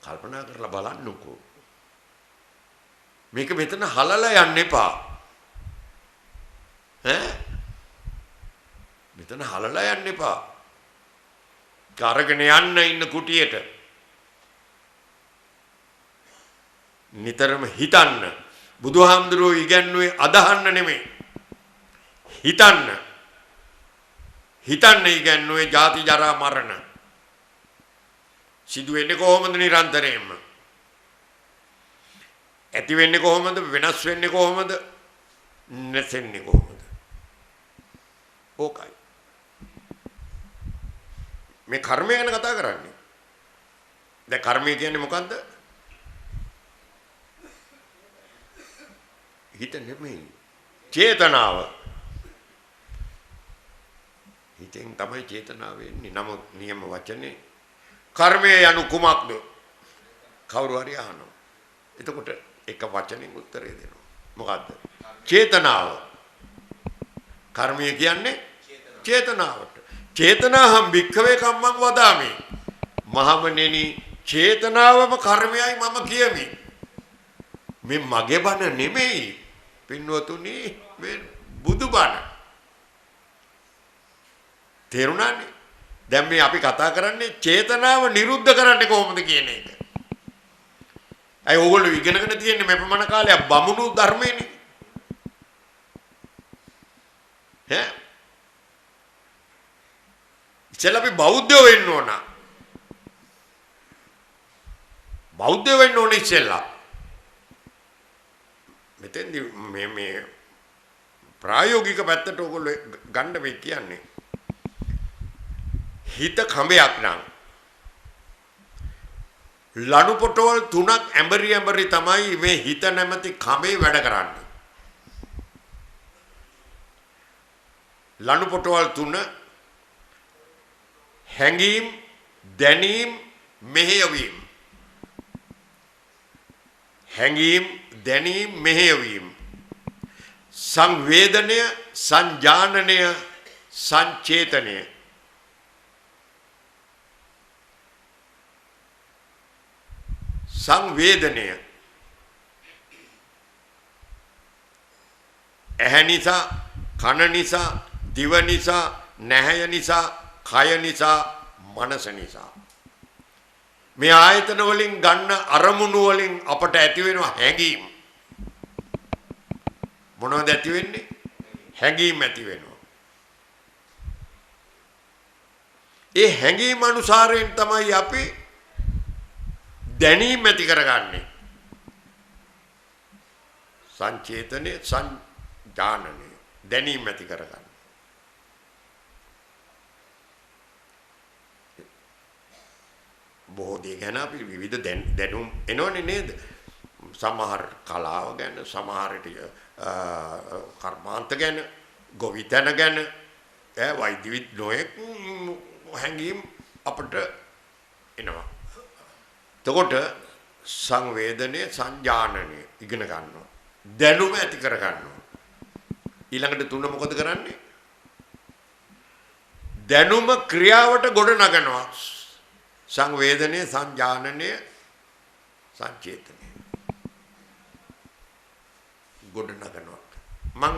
කල්පනා කරලා බලන්නකෝ. මේක මෙතන හලලා යන්න එපා. මෙතන හලලා යන්න එපා. කරගෙන යන්න ඉන්න කුටියට නිතරම හිතන්න. බුදුහාමුදුරුවෝ ඉගැන්වුවේ අදහන්න නෙමෙයි. හිතන්න. හිතන්න ඉගැන්වුවේ ජාති ජරා මරණ. සිදු වෙන්නේ කොහොමද නිරන්තරයෙන්ම? ඇති වෙන්නේ කොහොමද? වෙනස් වෙන්නේ කොහොමද? නැසෙන්නේ කොහොමද? ඕකයි. මේ කර්මය ගැන කතා කරන්නේ. දැන් කර්මය කියන්නේ මොකද්ද? හිත නෙමෙයි. චේතනාව. හිතෙන් තමයි චේතනාව එන්නේ. නමුත් නියම වචනේ කර්මය යනු කුමක්ද? කවුරු හරි අහනවා. එතකොට එක වචනෙන් උත්තරේ දෙනවා. මොකද්ද? චේතනාව. කර්මය කියන්නේ චේතනාවට. චේතනාහම් භික්ඛවේ කම්මං වදාමි. මහමනෙනි චේතනාවම කර්මයයි මම කියමි. මේ මගේ බණ නෙමෙයි. පින්වතුනි මේ බුදු බණ. තේරුණානේ? දැන් මේ අපි කතා කරන්නේ චේතනාව නිරුද්ධ කරන්නේ කොහොමද කියන එක. අය ඕගොල්ලෝ ඉගෙනගෙන තියෙන්නේ මේ ප්‍රමාණ කාලයක් බමුණු ධර්මයේනේ. ඉතින් අපි බෞද්ධයෝ වෙන්න ඕන. බෞද්ධයෝ වෙන්න ඕනේ ඉස්සෙල්ලා. මෙතෙන්දි මේ ප්‍රායෝගික පැත්තට ඕගොල්ලෝ ගන්න මේ කියන්නේ. හිත කඹයක් නම් ලණු පොටවල් 3ක් ඇඹරි තමයි මේ හිත නැමැති කඹේ වැඩ කරන්නේ. ලණු පොටවල් 3 හැඟීම්, දැනීම්, මෙහෙයවීම. හැඟීම්, දැනීම්, මෙහෙයවීම. සංවේදනය, සංජානනය, සංචේතනය. සංවේදනය ඇහැ නිසා, කන නිසා, දිව නිසා, නැහැය නිසා, කය නිසා, මනස නිසා. මේ ආයතන වලින් ගන්න අරමුණු වලින් අපට ඇති වෙන හැඟීම්. මොනවද ඇති වෙන්නේ? හැඟීම් ඇති වෙනවා. ඒ හැඟීම් අනුසාරයෙන් තමයි අපි දැනීම ඇති කරගන්නේ. සංචේතනය, සංජානනය, දැනීම ඇති කරගන්න. බොහෝ දේ ගැන අපි විවිධ දැනුම් එනවනේ නේද? සමහර කලාව ගැන, සමහරට කර්මාන්ත ගැන, ගොවිතැන ගැන, වෛද්‍ය නොයෙක් හැඟීම් අපට එනවා. එතකොට සංවේදනය, සංජානනය ඉගෙන ගන්නවා. දැනුම ඇති කර ගන්නවා. ඊළඟට 3 මොකද කරන්නේ? දැනුම ක්‍රියාවට ගොඩ නගනවා. සංවේදනය, සංජානනය, සංචේතනය. ගොඩ නගනවා. මං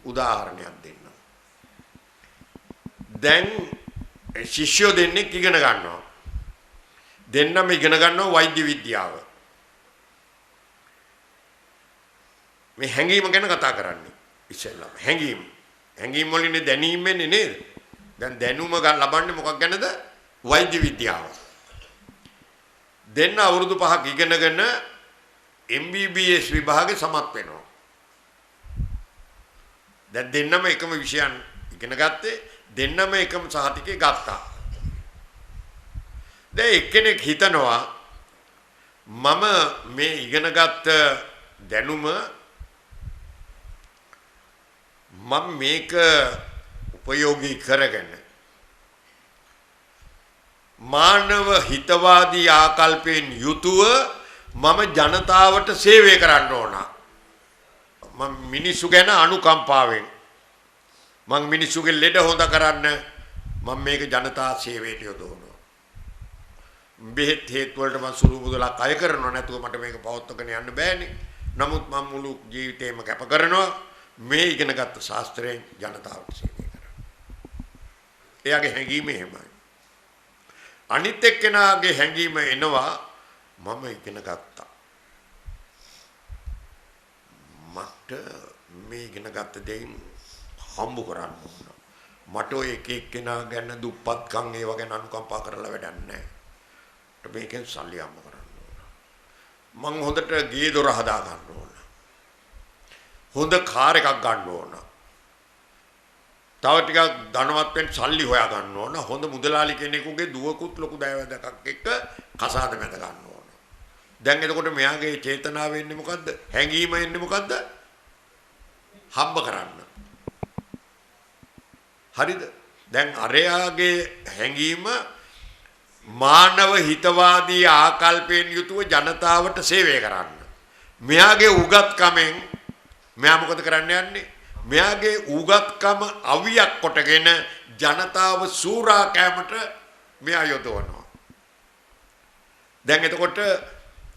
උදාහරණයක් දෙන්නම්. දැන් ශිෂ්‍යෝ දෙන්නෙක් ඉගෙන ගන්නවා. දෙන්නම ඉගෙන ගන්නවා වෛද්‍ය විද්‍යාව. මේ හැඟීම ගැන කතා කරන්නේ ඉස්සෙල්ලාම. හැඟීම් වලින් දැනීම වෙන්නේ නේද? දැන් දැනුම ලබන්නේ මොකක් ගැනද? වෛද්‍ය විද්‍යාව. දෙන්න අවුරුදු 5ක් ඉගෙනගෙන MBBS විභාගේ සමත් වෙනවා. දැන් දෙන්නම එකම විෂයන් ඉගෙන ගත්තේ, දෙන්නම එකම සහතිකේ ගත්තා. දැන් එක්කෙනෙක් හිතනවා මම මේ ඉගෙනගත්ත දැනුම මම මේක උපයෝගී කරගෙන මානව හිතවාදී ආකල්පයෙන් යුතුව මම ජනතාවට සේවය කරන්න ඕන. මම මිනිස්සු ගැන අනුකම්පාවෙන් මම මිනිස්සුගේ ලෙඩ හොඳ කරන්න මම මේක ජනතා සේවයට යොදවනවා. බෙහෙත් හේත් වලට මම සුළු මුදලක් අය කරනවා නැතුව මට මේක පවත්වාගෙන යන්න බෑනේ. නමුත් මම මුළු ජීවිතේම කැප කරනවා මේ ඉගෙනගත්තු ශාස්ත්‍රයෙන් ජනතාවට සේවය කරන්න. එයාගේ හැඟීම එහෙමයි. අනිත් එක්කෙනාගේ හැඟීම එනවා මම ඉගෙන ගත්තා. මට මේ ඉගෙන ගත්ත දෙයින් හම්බ කරන්න ඕන. මට ඔය එක එක්කෙනා ගැන දුප්පත්කම් ඒව ගැන අනුකම්පා කරලා වැඩක් නැහැ. මට මේකෙන් සල්ලි හම්බ කරන්න ඕන. මං හොඳට ගේ දොර හදා ගන්න ඕන. හොඳ කාර් එකක් ගන්න ඕන. තව ටිකක් ධනවත් වෙන්න සල්ලි හොයා ගන්න ඕන. හොඳ මුදලාලි කෙනෙකුගේ දුවකුත් ලොකු දෑවැදකක් එක්ක කසාද මැද ගන්න ඕන. දැන් එතකොට මෙයාගේ චේතනාව වෙන්නේ මොකද්ද? හැඟීම එන්නේ මොකද්ද? හම්බ කරන්න. හරිද? දැන් අරයාගේ හැඟීම මානව හිතවාදී ආකල්පයෙන් යුතුව ජනතාවට සේවය කරන්න. මෙයාගේ උගත්කමෙන් මෙයා මොකද කරන්න යන්නේ? මෙයාගේ උගත්කම අවියක් කොටගෙන ජනතාව සූරා කෑමට මෙයා යොදවනවා. දැන් එතකොට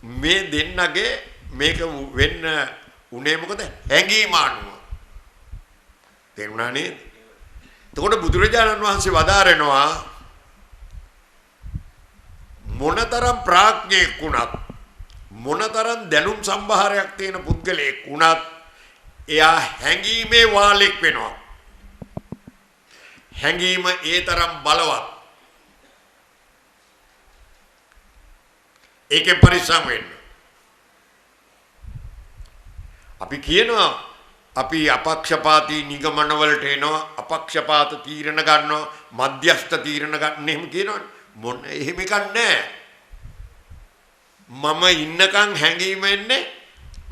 මේ දෙන්නගේ මේක වෙන්න උනේ මොකද? හැඟීම අනුව. තේරුණා නේද? එතකොට බුදුරජාණන් වහන්සේ වදාරනවා මොනතරම් ප්‍රඥෙක් වුණත් මොනතරම් දැනුම් සම්භාරයක් තියෙන පුද්ගලයෙක් වුණත් එයා හැඟීමේ වාලෙක් වෙනවා. හැඟීම ඒ තරම් බලවත්. ඒකේ පරිස්සම් වෙන්න. අපි කියනවා අපි අපක්ෂපාතී නිගමන වලට එනවා, අපක්ෂපාත තීරණ ගන්නවා, මධ්‍යස්ථ තීරණ ගන්න එහෙම කියනවනේ. මොන එහෙම එකක් නැහැ. මම ඉන්නකම් හැඟීම එන්නේ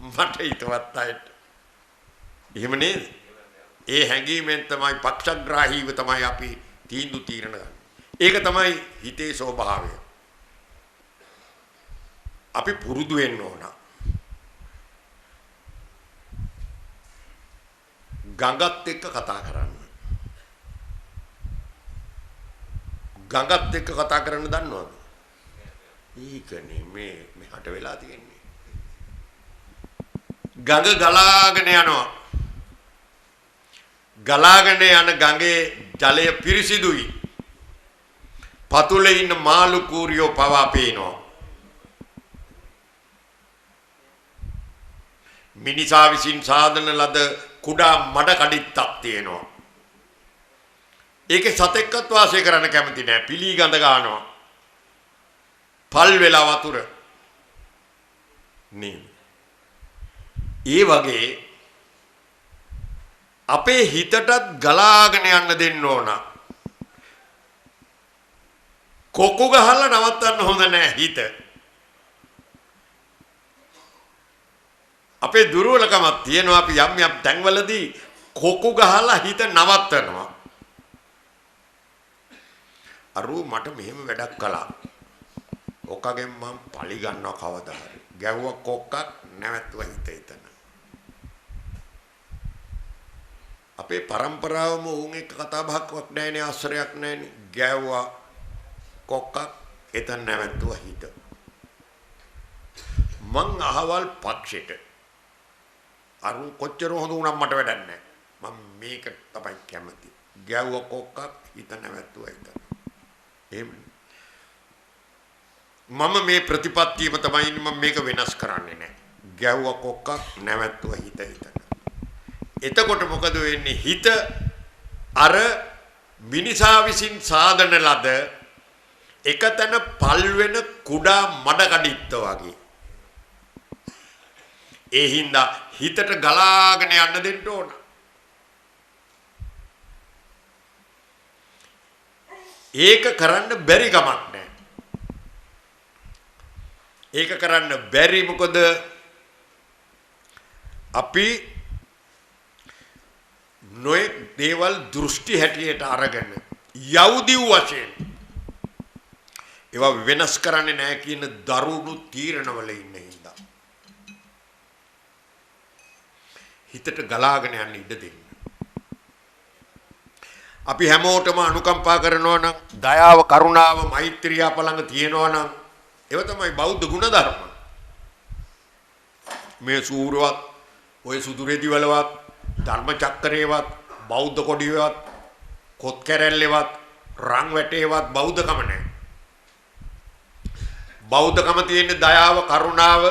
මට හිතවත් අයට. එහෙම නේද? ඒ හැඟීමෙන් තමයි පක්ෂග්‍රාහීව තමයි අපි තීන්දුව තීරණ ගන්න. ඒක තමයි හිතේ ස්වභාවය. අපි පුරුදු වෙන්න ඕන. ගඟත් එක්ක කතා කරන්න. ගඟත් එක්ක කතා කරන්න දන්නවද? ඒකනේ මේ මෙහාට වෙලා තියෙන්නේ. ගඟ ගලාගෙන යනවා. ගලාගෙන යන ගඟේ ජලය පිරිසිදුයි. පතුලේ ඉන්න මාළු කූරියෝ පවා පේනවා. මිනිසා විසින් සාදන ලද කුඩා මඩ කඩਿੱත්තක් තියෙනවා. ඒකේ සතෙක්වත් වාසය කරන්න කැමති නෑ. පිලි ගඳ ගන්නවා. පල් වෙලා වතුර. නේ. ඒ වගේ අපේ හිතටත් ගලාගෙන යන්න දෙන්න ඕන. කොක්කු ගහලා නවත්තන්න හොඳ නෑ හිත. අපේ දුර්වලකමක් තියෙනවා. අපි යම් යම් තැන්වලදී කොක්කු ගහලා හිත නවත්තනවා. අරු මට මෙහෙම වැඩක් කළා. ඔක්කගෙන් මම පලි ගන්නවා කවදා හරි. ගැව්ව කොක්කක් නැවතුව හිත හිතන. අපේ પરම්පරාවම උන් එක්ක කතා බහක් නැහැනේ, ආශ්‍රයක් නැහැනේ. ගැව්වා කොක්කක් එතන නැවතුවා හිත. මං අහවල් පක්ෂෙට අරු කොච්චර හොඳ වුණා මට වැඩක් නැහැ. මම මේක තමයි කැමති. ගැව්ව කොක්කක් හිත නැවතුවා හිත. එහෙම මම මේ ප්‍රතිපත්තියම තමයි මම මේක වෙනස් කරන්නේ නැහැ. ගැව්ව කොක්කක් නැවතුවා හිත හිත. එතකොට මොකද වෙන්නේ? හිත අර මිනිසා විසින් සාදන ලද එකතන පල් වෙන කුඩා මඩ කඩਿੱත්ත වගේ. ඒ හින්දා හිතට ගලාගෙන යන්න දෙන්න ඕන. ඒක කරන්න බැරි කමක් නැහැ. ඒක කරන්න බැරි මොකද අපි නොයෙක් දේවල් දෘෂ්ටි හැටියට අරගෙන යෞදිව් වශයෙන් ඒවා වෙනස් කරන්නේ නැහැ කියන දරුණු තීරණවල ඉන්න හින්දා හිතට ගලාගෙන යන්න ඉඩ දෙන්න. අපි හැමෝටම අනුකම්පා කරනවා නම් දයාව කරුණාව මෛත්‍රිය අප ළඟ තියෙනවා නම් ඒව තමයි බෞද්ධ ගුණධර්ම. මේ සූරවත් ඔය සුදුරෙදි වලවත් ධර්ම චක්‍රේවත් බෞද්ධ කොඩියවත් කොත් කැරැල්ලේවත් රන් වැටේවත් බෞද්ධකම නැහැ. බෞද්ධකම තියෙන්නේ දයාව කරුණාව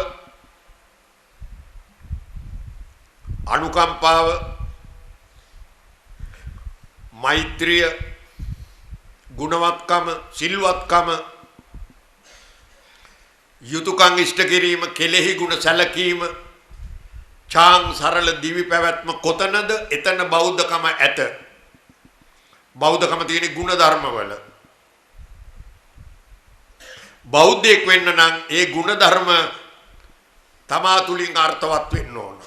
අනුකම්පාව මෛත්‍රිය ගුණවත්කම සිල්වත්කම යුතුයකම් ඉෂ්ට කිරීම කෙලෙහි ගුණ සැලකීම චාන් සරල දිවි පැවැත්ම කොතනද එතන බෞද්ධකම ඇත. බෞද්ධකම තියෙන ගුණ ධර්මවල බෞද්ධයෙක් වෙන්න නම් ඒ ගුණ ධර්ම තමා තුලින් අර්ථවත් වෙන්න ඕන.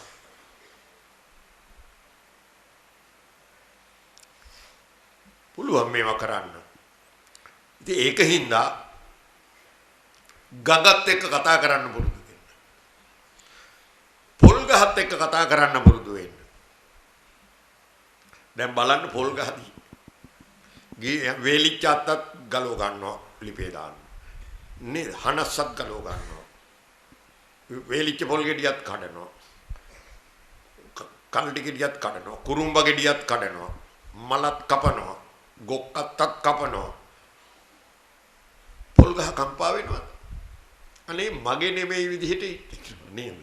පුළුවන් මේවා කරන්න. ඉතින් ඒකින්ද ගඟත් එක්ක කතා කරන්න පුරුදු වෙන්න. පොල් ගහත් එක්ක කතා කරන්න පුරුදු වෙන්න. දැන් බලන්න පොල් ගහදී වේලිච්ච අත්තත් ගලව ගන්නවා ලිපේ දාන්න. නේ හනස්සත් ගලව ගන්නවා. වේලිච්ච පොල් ගෙඩියත් කඩනවා. කල්ටි ගෙඩියත් කඩනවා. කුරුම්බ ගෙඩියත් කඩනවා. මලත් කපනවා. ගොක්කත්තත් කපනවා. පොල් ගහ කම්පා වෙනවා. අනේ මගේ නෙමෙයි විදිහට නේද?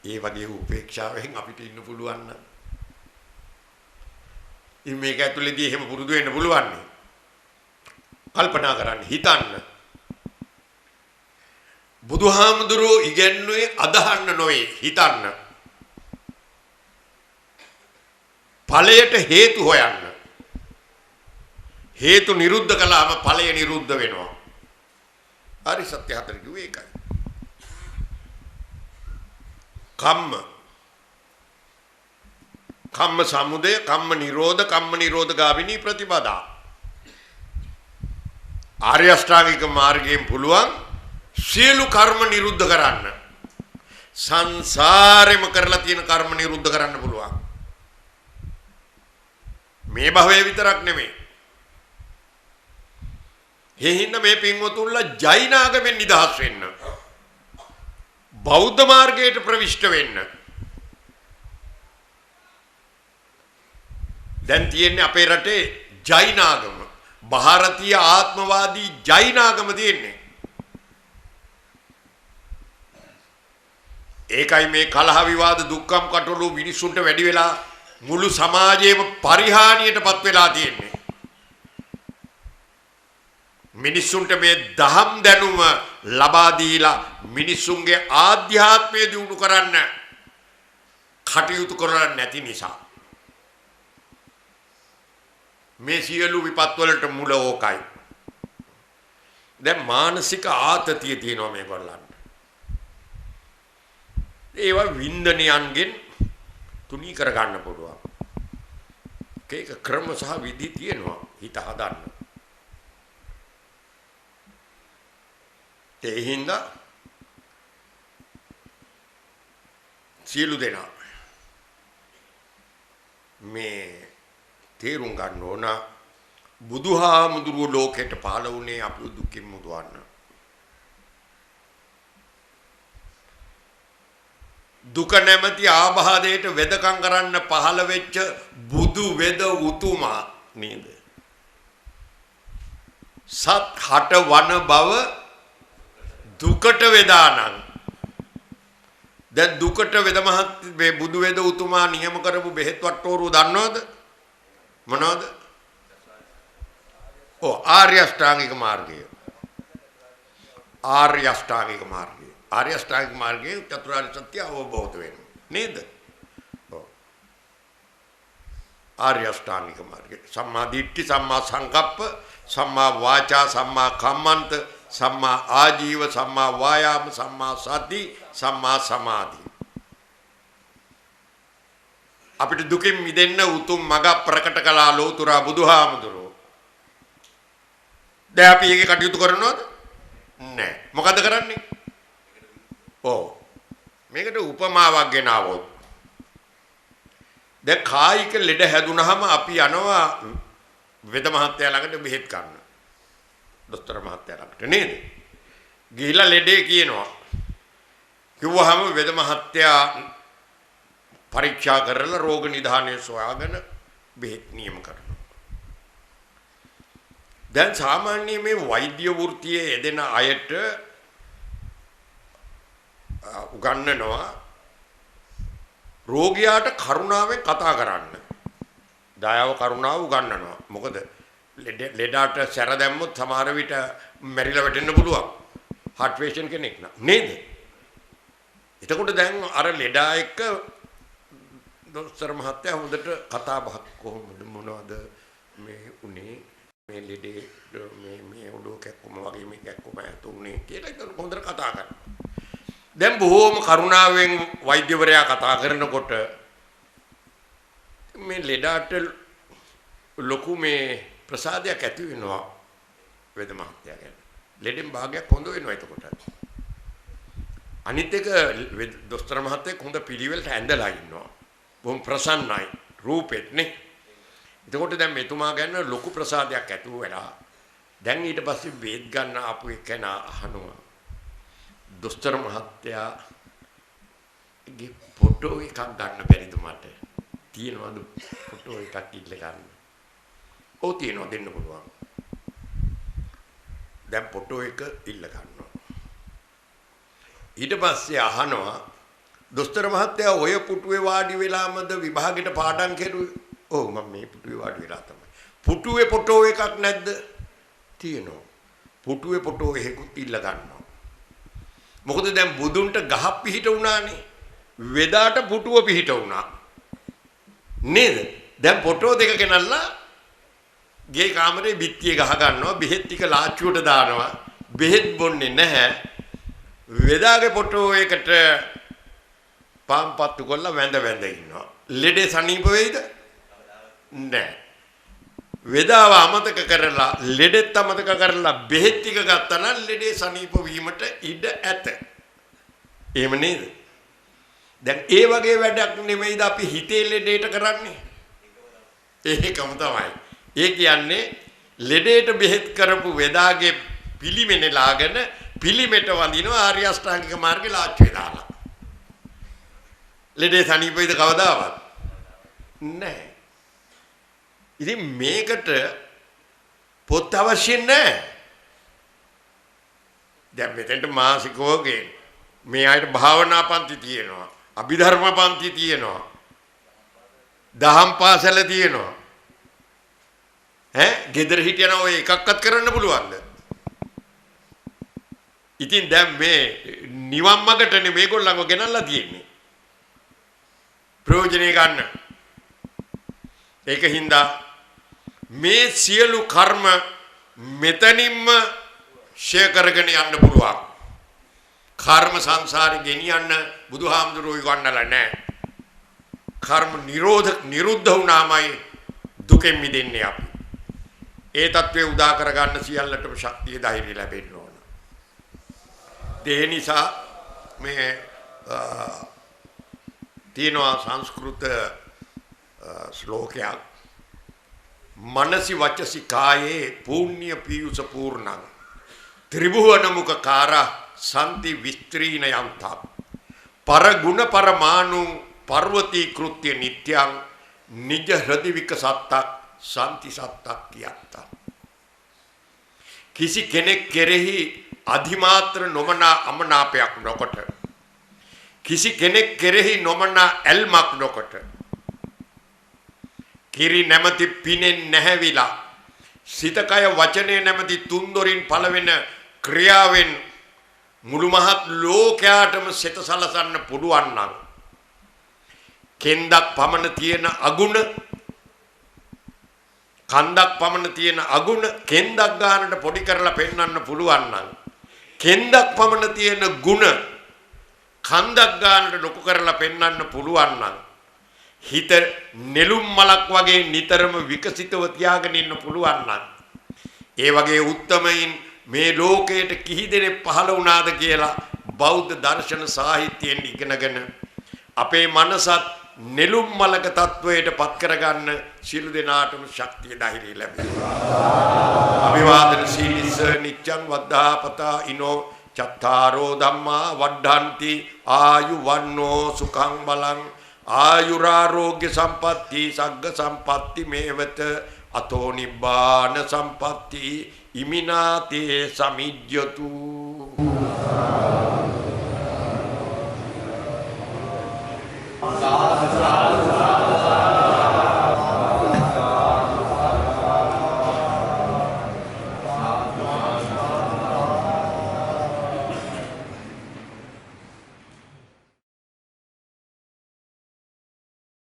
ඒ වගේ උපේක්ෂාවෙන් අපිට ඉන්න පුළුවන් නම් ඉතින් මේක ඇතුළේදී එහෙම පුරුදු වෙන්න පුළුවන් නේ. කල්පනා කරන්න හිතන්න. බුදුහාමුදුරුවෝ ඉගෙනුවේ අදහන්න නොවේ හිතන්න. ඵලයට හේතු හොයන්න. හේතු නිරුද්ධ කළාම ඵලය නිරුද්ධ වෙනවා. හරි සත්‍ය හතර කිව්වේ ඒකයි. කම්ම සමුදය කම්ම නිරෝධ ගාමිනී ප්‍රතිපදා. ආර්ය අෂ්ටාංගික මාර්ගයෙන් පුළුවන් සියලු කර්ම නිරුද්ධ කරන්න. සංසාරෙම කරලා තියෙන කර්ම නිරුද්ධ කරන්න පුළුවන්. මේ භවයේ විතරක් නෙමෙයි. හේහින්න මේ පින්වතුන්ලා ජෛනාගමෙන් නිදහස් වෙන්න. බෞද්ධ මාර්ගයට ප්‍රවිෂ්ඨ වෙන්න. දැන් තියෙන්නේ අපේ රටේ ජෛනාගම. ಭಾರತೀಯ ආත්මවාදී ජෛනාගම තියෙන්නේ. ඒකයි මේ කලහ විවාද දුක්ඛම් කටළු මිනිසුන්ට වැඩි වෙලා මුළු සමාජයේම පරිහානියටපත් වෙලා තියෙන්නේ. මිනිසුන්ට මේ දහම් දැනුම ලබා දීලා මිනිසුන්ගේ ආධ්‍යාත්මය දියුණු කරන්න කටයුතු කරන්නේ නැති නිසා මේ සියලු විපත් වලට මුල ඕකයි. දැන් මානසික ආතතිය තියෙනවා මේගොල්ලන්ට. ඒවා වින්දනයන්ගෙන් තුනී කර ගන්න පුළුවන්. ඒක ක්‍රම සහ විදි තියෙනවා හිත හදන්න. ඒ හින්දා සියලු දෙනා මේ තේරුම් ගන්න ඕන බුදුහාමුදුරුවෝ ලෝකෙට පහළ වුණේ අපිව දුකින් මුදවන්න. දුක නැමැති ආබාධයට වෙදකම් කරන්න පහළ වෙච්ච බුදු වෙද උතුමා නේද? සත් හට වන බව දුකට වේදානං. දැන් දුකට වේද මහත් මේ බුදු වේද උතුමා නියම කරපු බෙහෙත් වට්ටෝරුව දන්නවද? මොනවද? ආර්ය අෂ්ටාංගික මාර්ගය. ආර්ය අෂ්ටාංගික මාර්ගය. ආර්ය අෂ්ටාංගික මාර්ගයේ චතුරාර්ය සත්‍ය අවබෝධ වෙනවා. නේද? ඔව්. ආර්ය අෂ්ටාංගික මාර්ගය. සම්මා දිට්ඨි, සම්මා සංකප්ප, සම්මා වාචා, සම්මා කම්මන්ත, සම්මා ආජීව, සම්මා වායාම, සම්මා සති, සම්මා සමාධි. අපිට දුකින් මිදෙන්න උතුම් මඟ ප්‍රකට කළා ලෝතුරා බුදුහාමුදුරුවෝ. දැන් අපි ඒකේ කටයුතු කරනවද? නැහැ. මොකද කරන්නේ? ඔව්. මේකට උපමාවක් ගෙනාවොත් දැන් කායික ලෙඩ හැදුනහම අපි යනවා වෙද මහත්තයා ළඟට බෙහෙත් ගන්න. දොස්තර මහත්තයා ළඟට නේද? ගිහිලා ලෙඩේ කියනවා. කිව්වහම වෙද මහත්තයා පරීක්ෂා කරලා රෝග නිදානය සොයාගෙන බෙහෙත් නියම කරනවා. දැන් සාමාන්‍ය මේ වෛද්‍ය වෘත්තියේ යෙදෙන අයට උගන්වනවා රෝගියාට කරුණාවෙන් කතා කරන්න. දයාව කරුණාව උගන්වනවා. මොකද ලෙඩාට සැර දැම්මොත් සමහර විට මැරිලා වැටෙන්න පුළුවන්. හાર્ට් පේෂන්ට් කෙනෙක් නේද? එතකොට දැන් අර ලෙඩා එක්ක දොස්තර මහත්තයා හොඳට කතා බහක් කොහොමද මොනවද මේ උනේ මේ ලෙඩේ මේ ඔළුව කැක්කුම වගේ මේ කැක්කුම ඇතුනේ කියලා ඒක හොඳට කතා කරනවා. දැන් බොහෝම කරුණාවෙන් වෛද්‍යවරයා කතා කරනකොට මේ ලෙඩාට ලොකු මේ ප්‍රසාදයක් ඇති වෙනවා වේද මහත්තයා ගැන. ලෙඩෙන් භාගයක් හොඳ වෙනවා එතකොට. අනිත් එක දොස්තර මහත්තයෙක් හොඳ පිළිවෙලට ඇඳලා ඉන්නවා. බොහොම ප්‍රසන්නයි රූපෙත් නේ. එතකොට දැන් මෙතුමා ගැන ලොකු ප්‍රසාදයක් ඇති වෙලා දැන් ඊට පස්සේ වේද ගන්න ආපු එකනා අහනවා දොස්තර මහත්තයාගේ ෆොටෝ එකක් ගන්න බැරිද මට? තියෙනවද ෆොටෝ එකක් ඉල්ල ගන්න? ඔව් තියෙනවා දෙන්න පුළුවන්. දැන් ෆොටෝ එක ඉල්ල ගන්නවා. ඊට පස්සේ අහනවා දොස්තර මහත්තයා ඔය පුටුවේ වාඩි වෙලාමද විභාගෙට පාඩම් කෙරුවේ? ඔව් මම මේ පුටුවේ වාඩි වෙලා තමයි. පුටුවේ ෆොටෝ එකක් නැද්ද? තියෙනවා. පුටුවේ ෆොටෝ එකකුත් ඉල්ල ගන්නවා. මොකද දැන් බුදුන්ට ගහක් පිහිට වුණානේ. වෙදාට පුටුව පිහිට වුණා. නේද? දැන් ෆොටෝ දෙක ගෙනල්ලා ගේ කාමරේ බිත්තිය ගහ ගන්නවා. බෙහෙත් ටික ලාච්චුවට දානවා. බෙහෙත් බොන්නේ නැහැ. වෙදාගේ ෆොටෝ එකට පාම්පත්තු කරලා වැඳ ඉන්නවා. ලෙඩේ සනීප වෙයිද? නැහැ. වෙදාව අමතක කරලා ලෙඩෙත් අමතක කරලා බෙහෙත් ටික ගත්තා නම් ලෙඩේ සනීප වීමට ඉඩ ඇත. එහෙම නේද? දැන් ඒ වගේ වැඩක් නෙමෙයිද අපි හිතේ ලෙඩේට කරන්නේ? ඒකම තමයි. ඒ කියන්නේ ලෙඩේට බෙහෙත් කරපු වෙදාගේ පිළිමෙනේ ලාගෙන පිළිමෙට වඳිනවා ආර්ය අෂ්ටාංගික මාර්ගේ ලාච්චුවේ දාලා. ලෙඩේ සනීප වෙයිද කවදාවත්? නැහැ. ඉතින් මේකට පොත් අවශ්‍ය නැහැ. දැන් මෙතෙන්ට මාසිකව මේ ආයත භාවනා පන්ති තියෙනවා. අභිධර්ම පන්ති තියෙනවා. දහම් පාසල තියෙනවා. ගෙදර හිටියන ඔය එකක්වත් කරන්න පුළුවන්ද? ඉතින් දැන් මේ නිවන් මාර්ගටනේ මේගොල්ලන්ව ගෙනල්ලා තියෙන්නේ. ප්‍රයෝජනෙ ගන්න. ඒකින්ද මේ සියලු කර්ම මෙතනින්ම ෂේ කරගෙන යන්න පුළුවන්. කර්ම සංසාරේ ගෙනියන්න බුදුහාමුදුරුවෝ ඉගන්නලා නැහැ. කර්ම නිරුද්ධ වුණාමයි දුකෙන් මිදෙන්නේ අපි. ඒ தત્ත්වය උදා කර ගන්න සියල්ලටම ශක්තිය ධෛර්යය ලැබෙන්න ඕන. ඒ නිසා මේ තියෙනවා සංස්කෘත ශ්ලෝකයක් मनसि वचसि काये पुण्य पीयूष पूर्णं त्रिभुवनमुखकारा संति विस्त्रीणयन्ता परगुण परमाणु पर्वतीकृत्य नित्यं निज हृदय विकसत्ता शांति सत्ता कियात्ता किसी केनेक केरेही अधिमात्र නොමනා අමනාපයක් නොකොට කිසි කෙනෙක් කෙරෙහි නොමනා ඇල්මක් නොකොට කිරි නැමැති පිනෙන් නැහැවිලා සිතකය වචනය නැමැති තුන්දොරින් පළවෙන ක්‍රියාවෙන් මුළු මහත් ලෝකයාටම සිත සලසන්න පුළුවන් නම් කෙන්දක් පමණ තියෙන අගුණ කන්දක් පමණ තියෙන අගුණ කෙන්දක් ගන්නට පොඩි කරලා පෙන්වන්න පුළුවන් නම් කෙන්දක් පමණ තියෙන ගුණ කන්දක් ගන්නට ලොකු කරලා පෙන්වන්න පුළුවන් නම් හිත නෙළුම් මලක් වගේ නිතරම විකසිතව තියාගෙන ඉන්න පුළුවන් නම් ඒ වගේ උත්තමයින් මේ ලෝකයට කිහි දෙනෙක් පහළ වුණාද කියලා බෞද්ධ දර්ශන සාහිත්‍යයෙන් ඉගෙනගෙන අපේ මනසත් නෙළුම් මලක තත්වයට පත් කරගන්න සියලු දෙනාටම ශක්තිය ධෛර්යය ලැබේවා. අභිවාදන සීලිස නිච්ඡං වද්ධාපතා ඉනෝ චත්තාරෝ ධම්මා වඩ්ඩන්ති ආයු වන්නෝ සුඛං බලං ආයුරාෝග්‍ය සම්පatti සග්ග සම්පatti මේවත අතෝ නිබ්බාන සම්පatti ඉමිනාතේ සමිජ්ජතු